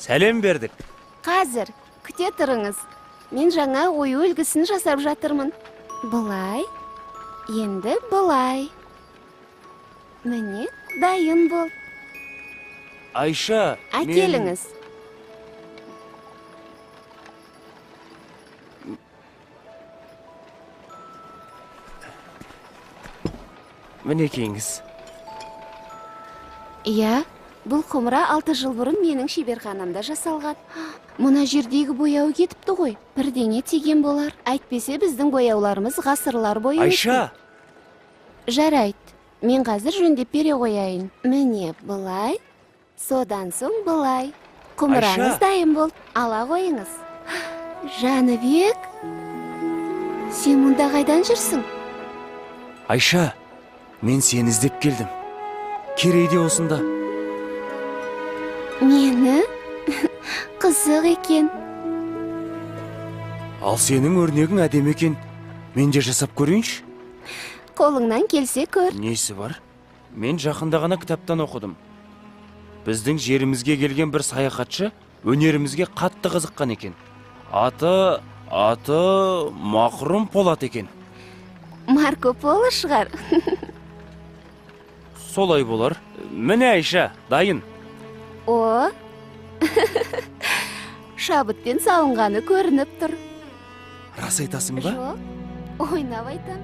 Сәлем бердік. Қазір, күте тұрыңыз. Мен жаңа ою үлгісін жасап жатырмын. Бұлай, енді бұлай. Міне, дайын бол. Айша, Әкеліңіз. Мінекейіңіз. Иә, бұл құмыра 6 жыл бұрын менің шеберханамда жасалған. Мұна жердегі бояу кетіпті ғой. Бірдеңе тиген болар. Әйтпесе біздің бояуларымыз ғасырлар бойы. Айша! Жарайды. Мен қазір жөндеп бере қояйын. Міне бұлай, содан соң бұлай. Құмыраңыз дайын бол. Ала қойыңыз. Жаныбек, сен мұнда қайдан жүрсің? Айша, мен сені іздеп келдім. Керейде осында. Мені? Қызық екен. Ал сенің өрнегің әдемі екен. Мен де жасап көрейінші. Қолыңнан келсе көр. Несі бар? Мен жақында ғана кітаптан оқыдым. Біздің жерімізге келген бір саяхатшы өнерімізге қатты қызыққан екен. Аты Мақрұм Полат екен. Марко Поло шығар. Солай болар. Міне Айша, дайын. О, шабытпен салынғаны көрініп тұр. Рас айтасың ба? Жоқ, ойнап айтам.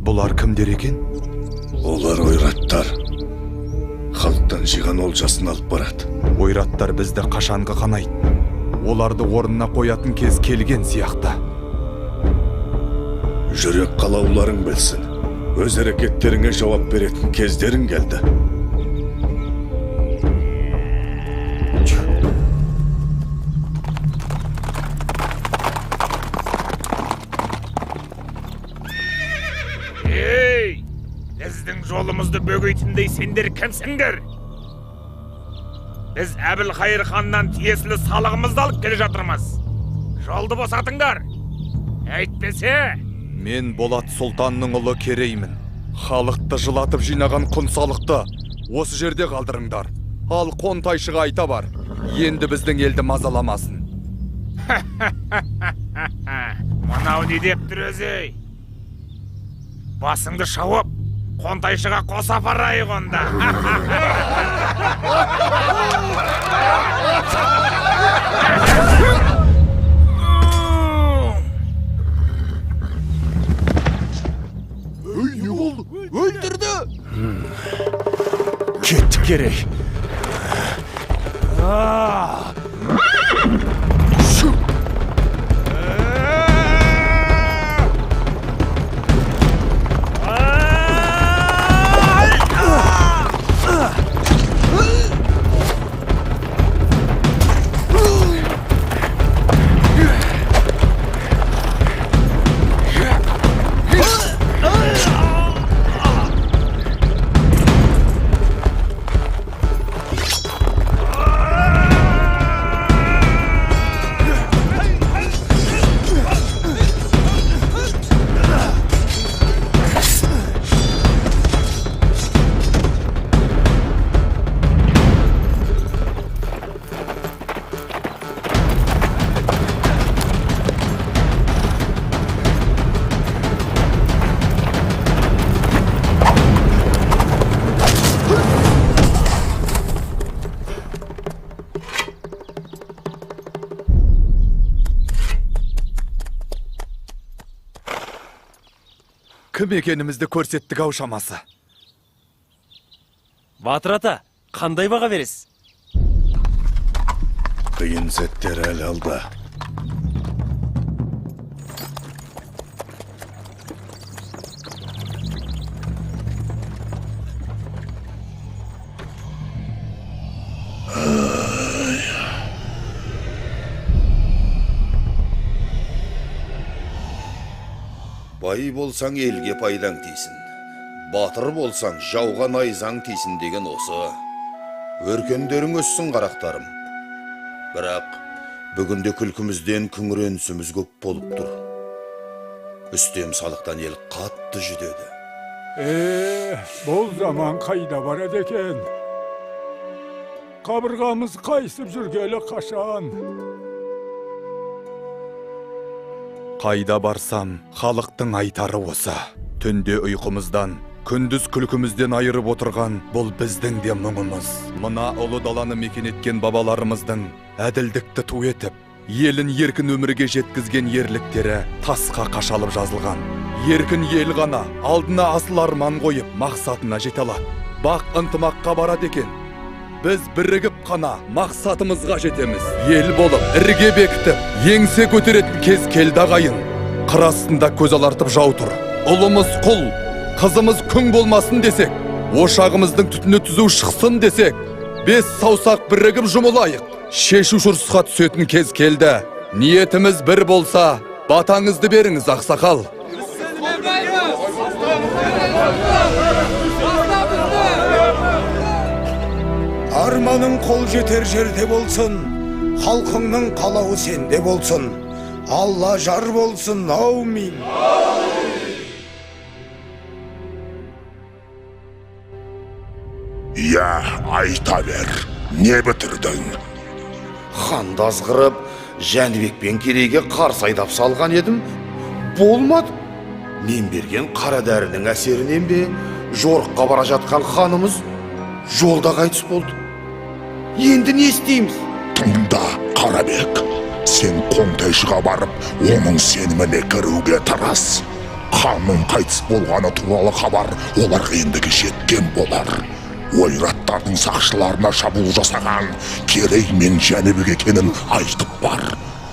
Бұлар кімдер екен? Олар ойраттар. Халықтан жиған олжасын алып барады. Ойраттар бізді қашанғы қанайды. Оларды орнына қоятын кез келген сияқты. Жүрек қалауларың білсін. Өз әрекеттеріңе жауап беретін кездерің келді. Біздің жолымызды бөгейтіндей сендер кімсіңдер? Біз Әбілқайыр ханнан тиесілі салығымызды алып келе жатырмыз. Жолды босатыңдар. Әйтпесе, Мен Болат Сұлтанның ұлы Кереймін. Халықты жылатып жинаған құнсалықты осы жерде қалдырыңдар. Ал Қонтайшыға айта бар, енді біздің елді мазаламасын. мынау не деп тұр өзі? Басыңды шауып, Қонтайшыға қоса апарайық онда. Не болды? Өлтірді! Кеттік Керей. Кім екенімізді көрсеттік ау шамасы. Батыр ата, қандай баға бересіз? Қиын сәттер әлі алда. Бай болсаң елге пайдаң тейсін. Батыр болсаң жауға найзаң тейсін деген осы. Өркендерің өссін қарақтарым. Бірақ бүгінде күлкімізден күңіренісіміз көп болып тұр. Үстем салықтан ел қатты жүдеді. Бұл заман қайда барады екен? Қабырғамыз қайсып жүргелі қашан? Қайда барсам, халықтың айтары осы. Түнде ұйқымыздан, күндіз күлкімізден айырып отырған бұл біздің де мұңымыз. Мына ұлы даланы мекен еткен бабаларымыздың әділдікті ту етіп, елін еркін өмірге жеткізген ерліктері тасқа қашалып жазылған. Еркін ел ғана алдына асыл арман қойып, мақсатына жете алады. Бақ ынтымаққа барады екен. Біз бірігіп қана мақсатымызға жетеміз. Ел болып, ірге бекітіп, еңсе көтеретін кез келді ағайын. Қыр астында көз алартып жау тұр. Ұлымыз құл, қызымыз күң болмасын десек, ошағымыздың түтіні түзу шықсын десек, бес саусақ бірігіп жұмылайық. Шешу шұрсқа түсетін кез келді. Ниетіміз бір болса, батаңызды беріңіз, ақсақал. Арманың қол жетер жерде болсын, халқыңның қалауы сенде болсын. Алла жар болсын, аумин. Я, айта бер, не бітірдің? Ханды азғырып, Жәнібек пен Керейге қарсы айдап салған едім. Болмады. Мен берген қара дәрінің әсерінен бе, жорыққа бара жатқан ханымыз жолда қайтыс болды. Енді не істейміз? Тыңда, Қарабек, сен Қонтайшыға барып, оның сеніміне кіруге тырыс. Ханның қайтыс болғаны туралы хабар оларға ендігі жеткен болар. Ойраттардың сақшыларына шабуыл жасаған Керей мен Жәнібек екенін айтып бар.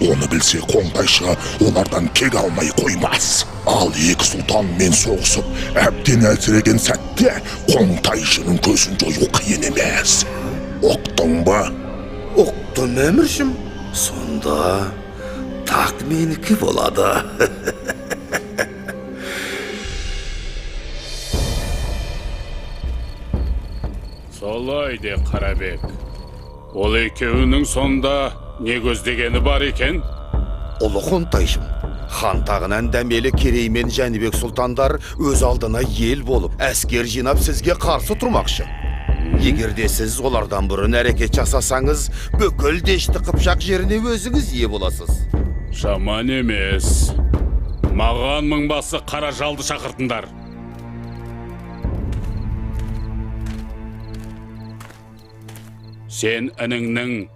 Оны білсе Қонтайшы олардан кек алмай қоймас. Ал екі сұлтанмен соғысып, әбден әлсіреген сәтте Қонтайшының көзін жою қиын емес. Оқтың ба? Оқтым әміршім. Сонда так менікі болады. Солай де, Қарабек. Ол екеуінің сонда не көздегені бар екен? Ұлы Қонтайшым, Хан тағынан дәмелі Керей мен Жәнібек сұлтандар өз алдына ел болып, әскер жинап сізге қарсы тұрмақшы. Егерде сіз олардан бұрын әрекет жасасаңыз, бүкіл Дешті Қыпшақ жеріне өзіңіз ие боласыз. Жаман емес. Маған мыңбасы қара жалды шақыртындар. Сен ініңнің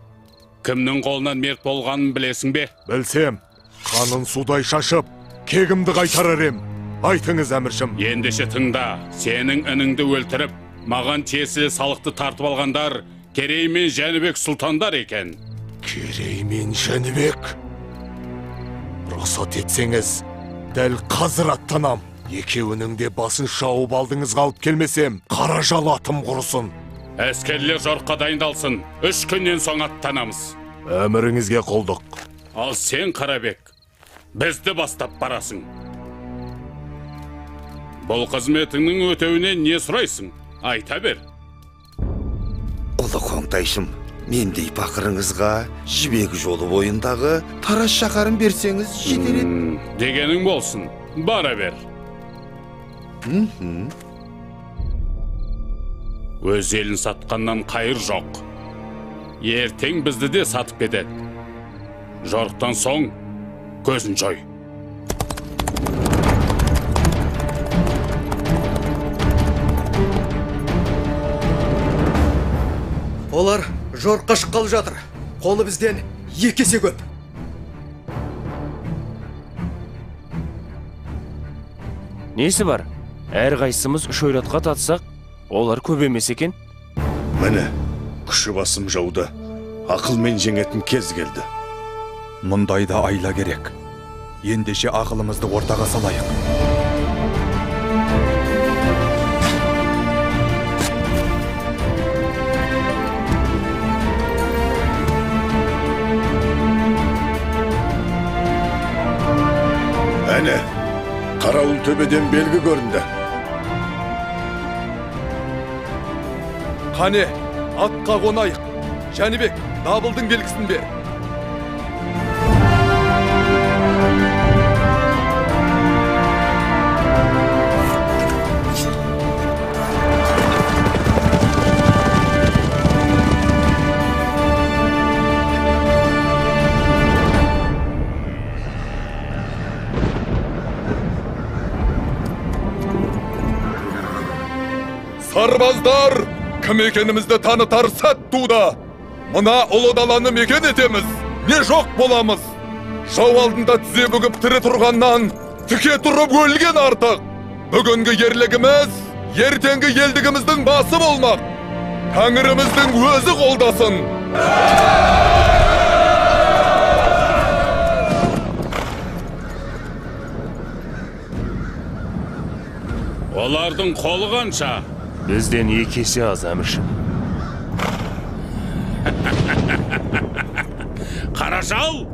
кімнің қолынан мерт болғанын білесің бе? Білсем, қанын судай шашып, кегімді қайтарар ем. Айтыңыз, әміршім. Ендеше тыңда, сенің ініңді өлтіріп, маған тиесілі салықты тартып алғандар Керей мен Жәнібек сұлтандар екен. Керей мен Жәнібек? Рұқсат етсеңіз, дәл қазір аттанам. Екеуінің де басын шауып алдыңыз қалып келмесем, қара жал атым құрысын. Әскерлер жорыққа дайындалсын. 3 күннен соң аттанамыз. Әміріңізге қолдық. Ал сен, Қарабек, бізді бастап барасың. Бұл қызметіңнің өтеуінен не сұрайсың? Айта бер. Ұлы Қоңтайшым, мендей пақырыңызға жібек жолы бойындағы Тарас шаһарын берсеңіз жетер еді. Дегенің болсын, бара бер. Өз елін сатқаннан қайыр жоқ. Ертең бізді де сатып кетеді. Жорықтан соң көзін жой. Олар жорыққа шыққалы жатыр. Қолы бізден 2 есе көп. Несі бар? Әр қайсымыз 3 ойратқа татсақ, олар көп емес екен. Міне, күші басым жауды. Ақылмен жеңетін кез келді. Мұндайда айла керек. Ендеше ақылымызды ортаға салайық. Әне, қарауыл төбеден белгі көрінді. Қане, атқа қонайық. Жәнібек, дабылдың белгісін бер. Сарбаздар, кім екенімізді танытар сәт туды. Мына ұлы даланы мекен етеміз, не жоқ боламыз. Жау алдында тізе бүгіп тірі тұрғаннан, тіке тұрып өлген артық. Бүгінгі ерлігіміз, ертеңгі елдігіміздің басы болмақ. Тәңіріміздің өзі қолдасын. Олардың қолы қанша? Бізден 2 есе аз, әміршім. Қаражал!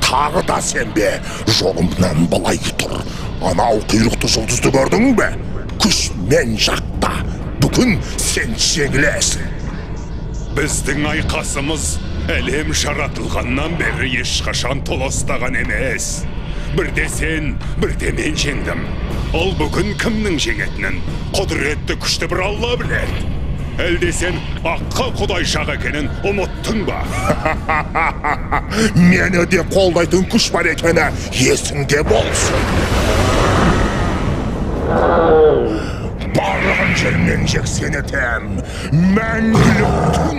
Тағы да сен бе? Жолымнан былай тұр. Анау құйрықты жұлдызды көрдің бе? Күш мен жақта. Бүгін сен жеңілесің. Біздің айқасымыз әлем жаратылғаннан бері ешқашан толастаған емес. Бірде сен, бірде мен жеңдім. Ол бүгін кімнің жеңетінін құдіретті күшті бір Алла біледі. Әлде сен аққа құдайшақ екенін ұмыттың ба? Мені де қолдайтын күш бар екені есіңде болсын. Барлығын жермен жексен етем, мәңгілік түн.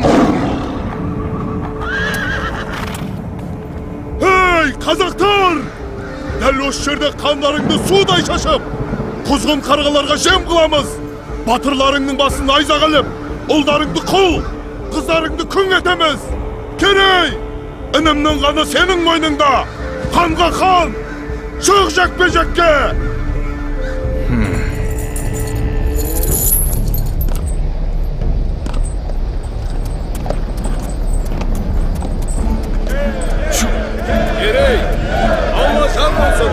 Ей, қазақтар! Дәл осы жерде қандарыңды судай шашып, құзғын қарғаларға жем қыламыз. Батырларыңның басын айза қалып, ұлдарыңды құл, қыздарыңды күң етеміз. Керей, інімнің қаны сенің мойныңда. Қанға қан, шық жекпе-жекке. Керей, Алла жар болсын.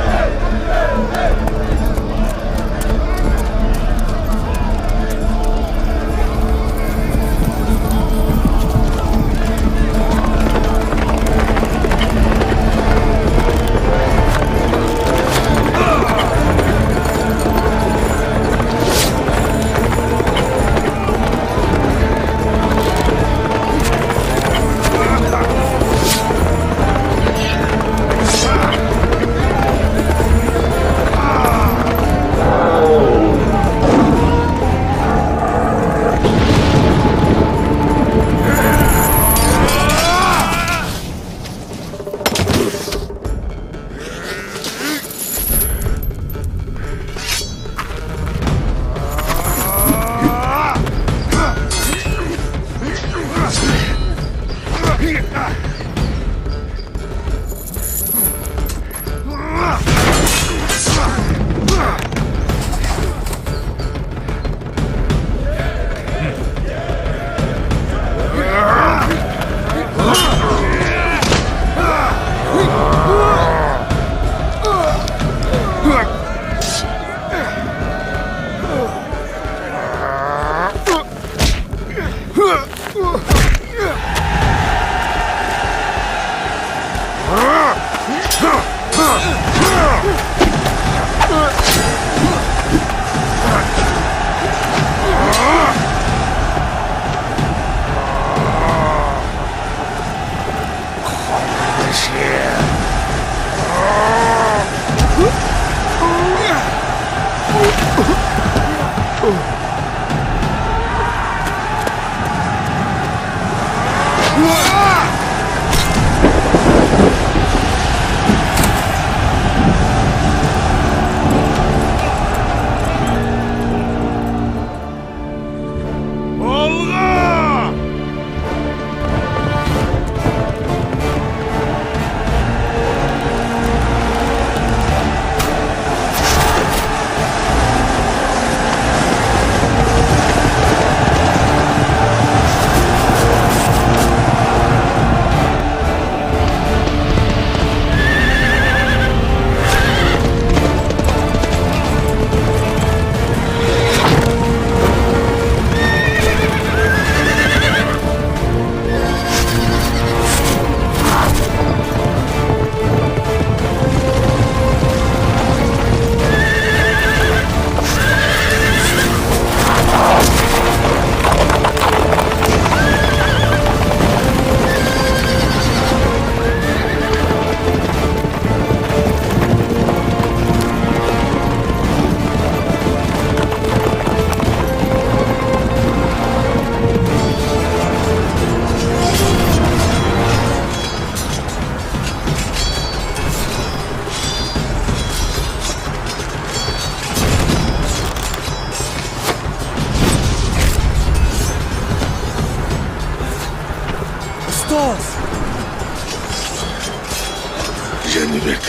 Жәнібек,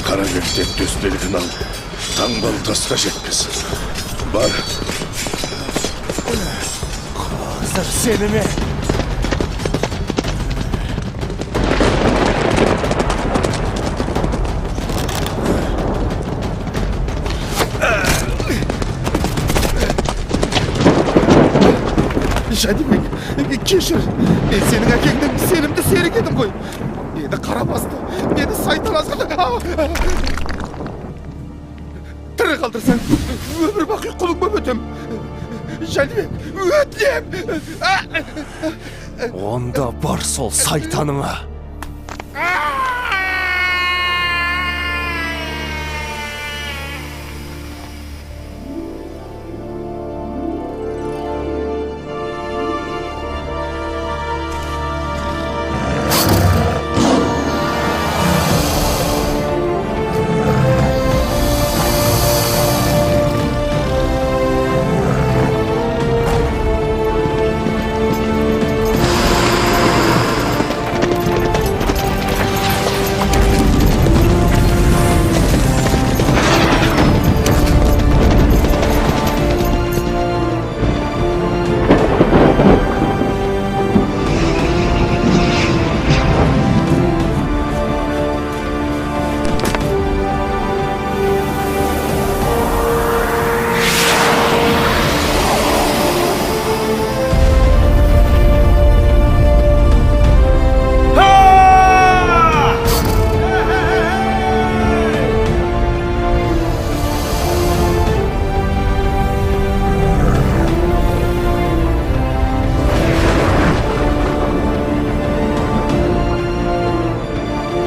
Қарабектен төстелігін ал, таңбалы тасқа жеткіз. Бар. Қазір сені ме? Жәнібек, кешір. Мен сенің әкеңнің сенімді серік едім ғой. Мені қарабасты, мені сайтан азғырды. Тірі қалдырсаң, өмір бақи құлың боп өтем. Жәнібек, өтінем. Онда бар сол сайтаныңа.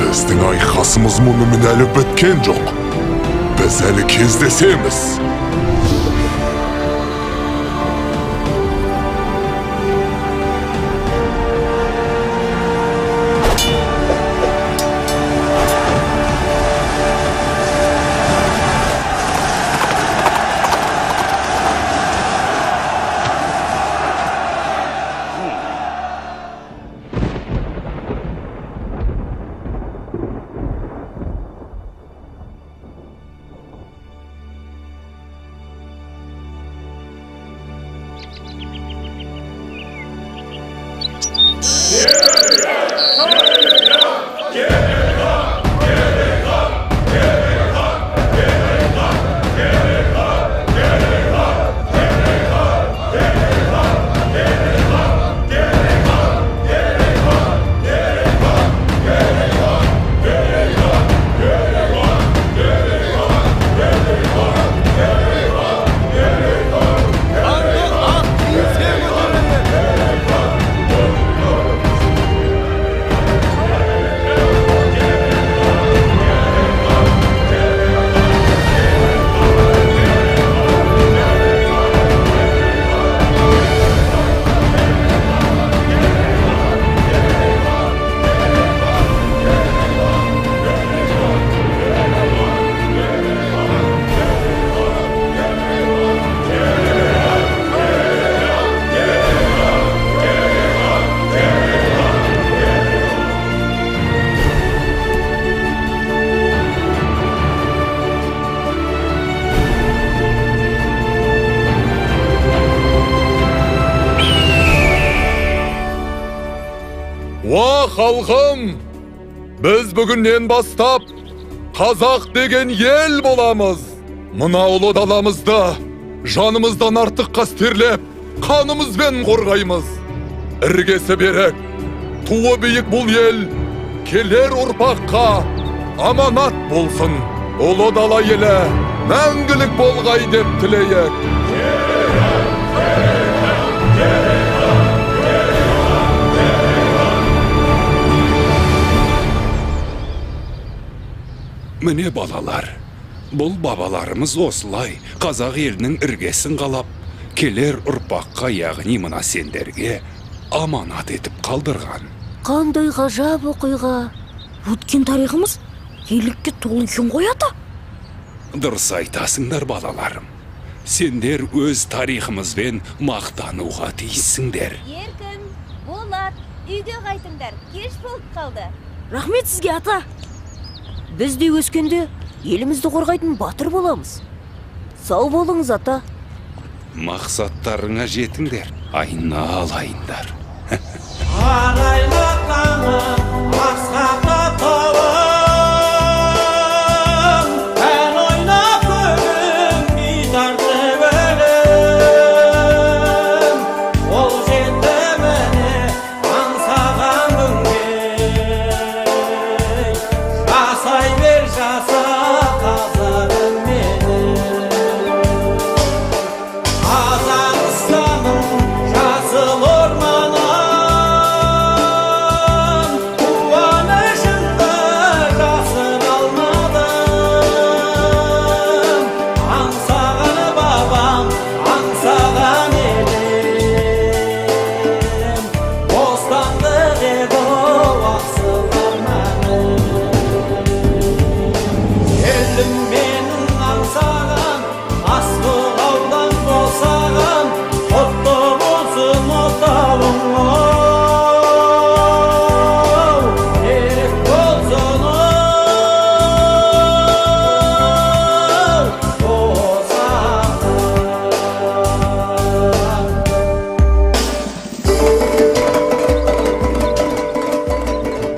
Біздің айқасымыз мұнымен әлі біткен жоқ. Біз әлі кездесеміз. Ва халқым, біз бүгіннен бастап қазақ деген ел боламыз. Мына ұлы даламызды жанымыздан артық қастерлеп, қанымызбен қорғаймыз. Іргесі берік, туы биік бұл ел келер ұрпаққа аманат болсын. Ұлы дала елі мәңгілік болғай деп тілейік. Міне балалар, бұл бабаларымыз осылай қазақ елінің іргесін қалап, келер ұрпаққа, яғни мына сендерге аманат етіп қалдырған. Қандай ғажап оқиға. Өткен тарихымыз ерлікке толы екен ғой ата. Дұрыс айтасыңдар балаларым. Сендер өз тарихымызбен мақтануға тиіссіңдер. Еркін, Болат, үйге қайтыңдар, кеш болып қалды. Рахмет сізге ата. Біз де өскенде елімізді қорғайтын батыр боламыз. Сау болыңыз ата. Мақсаттарыңа жетіңдер, айналайындар. Ағайын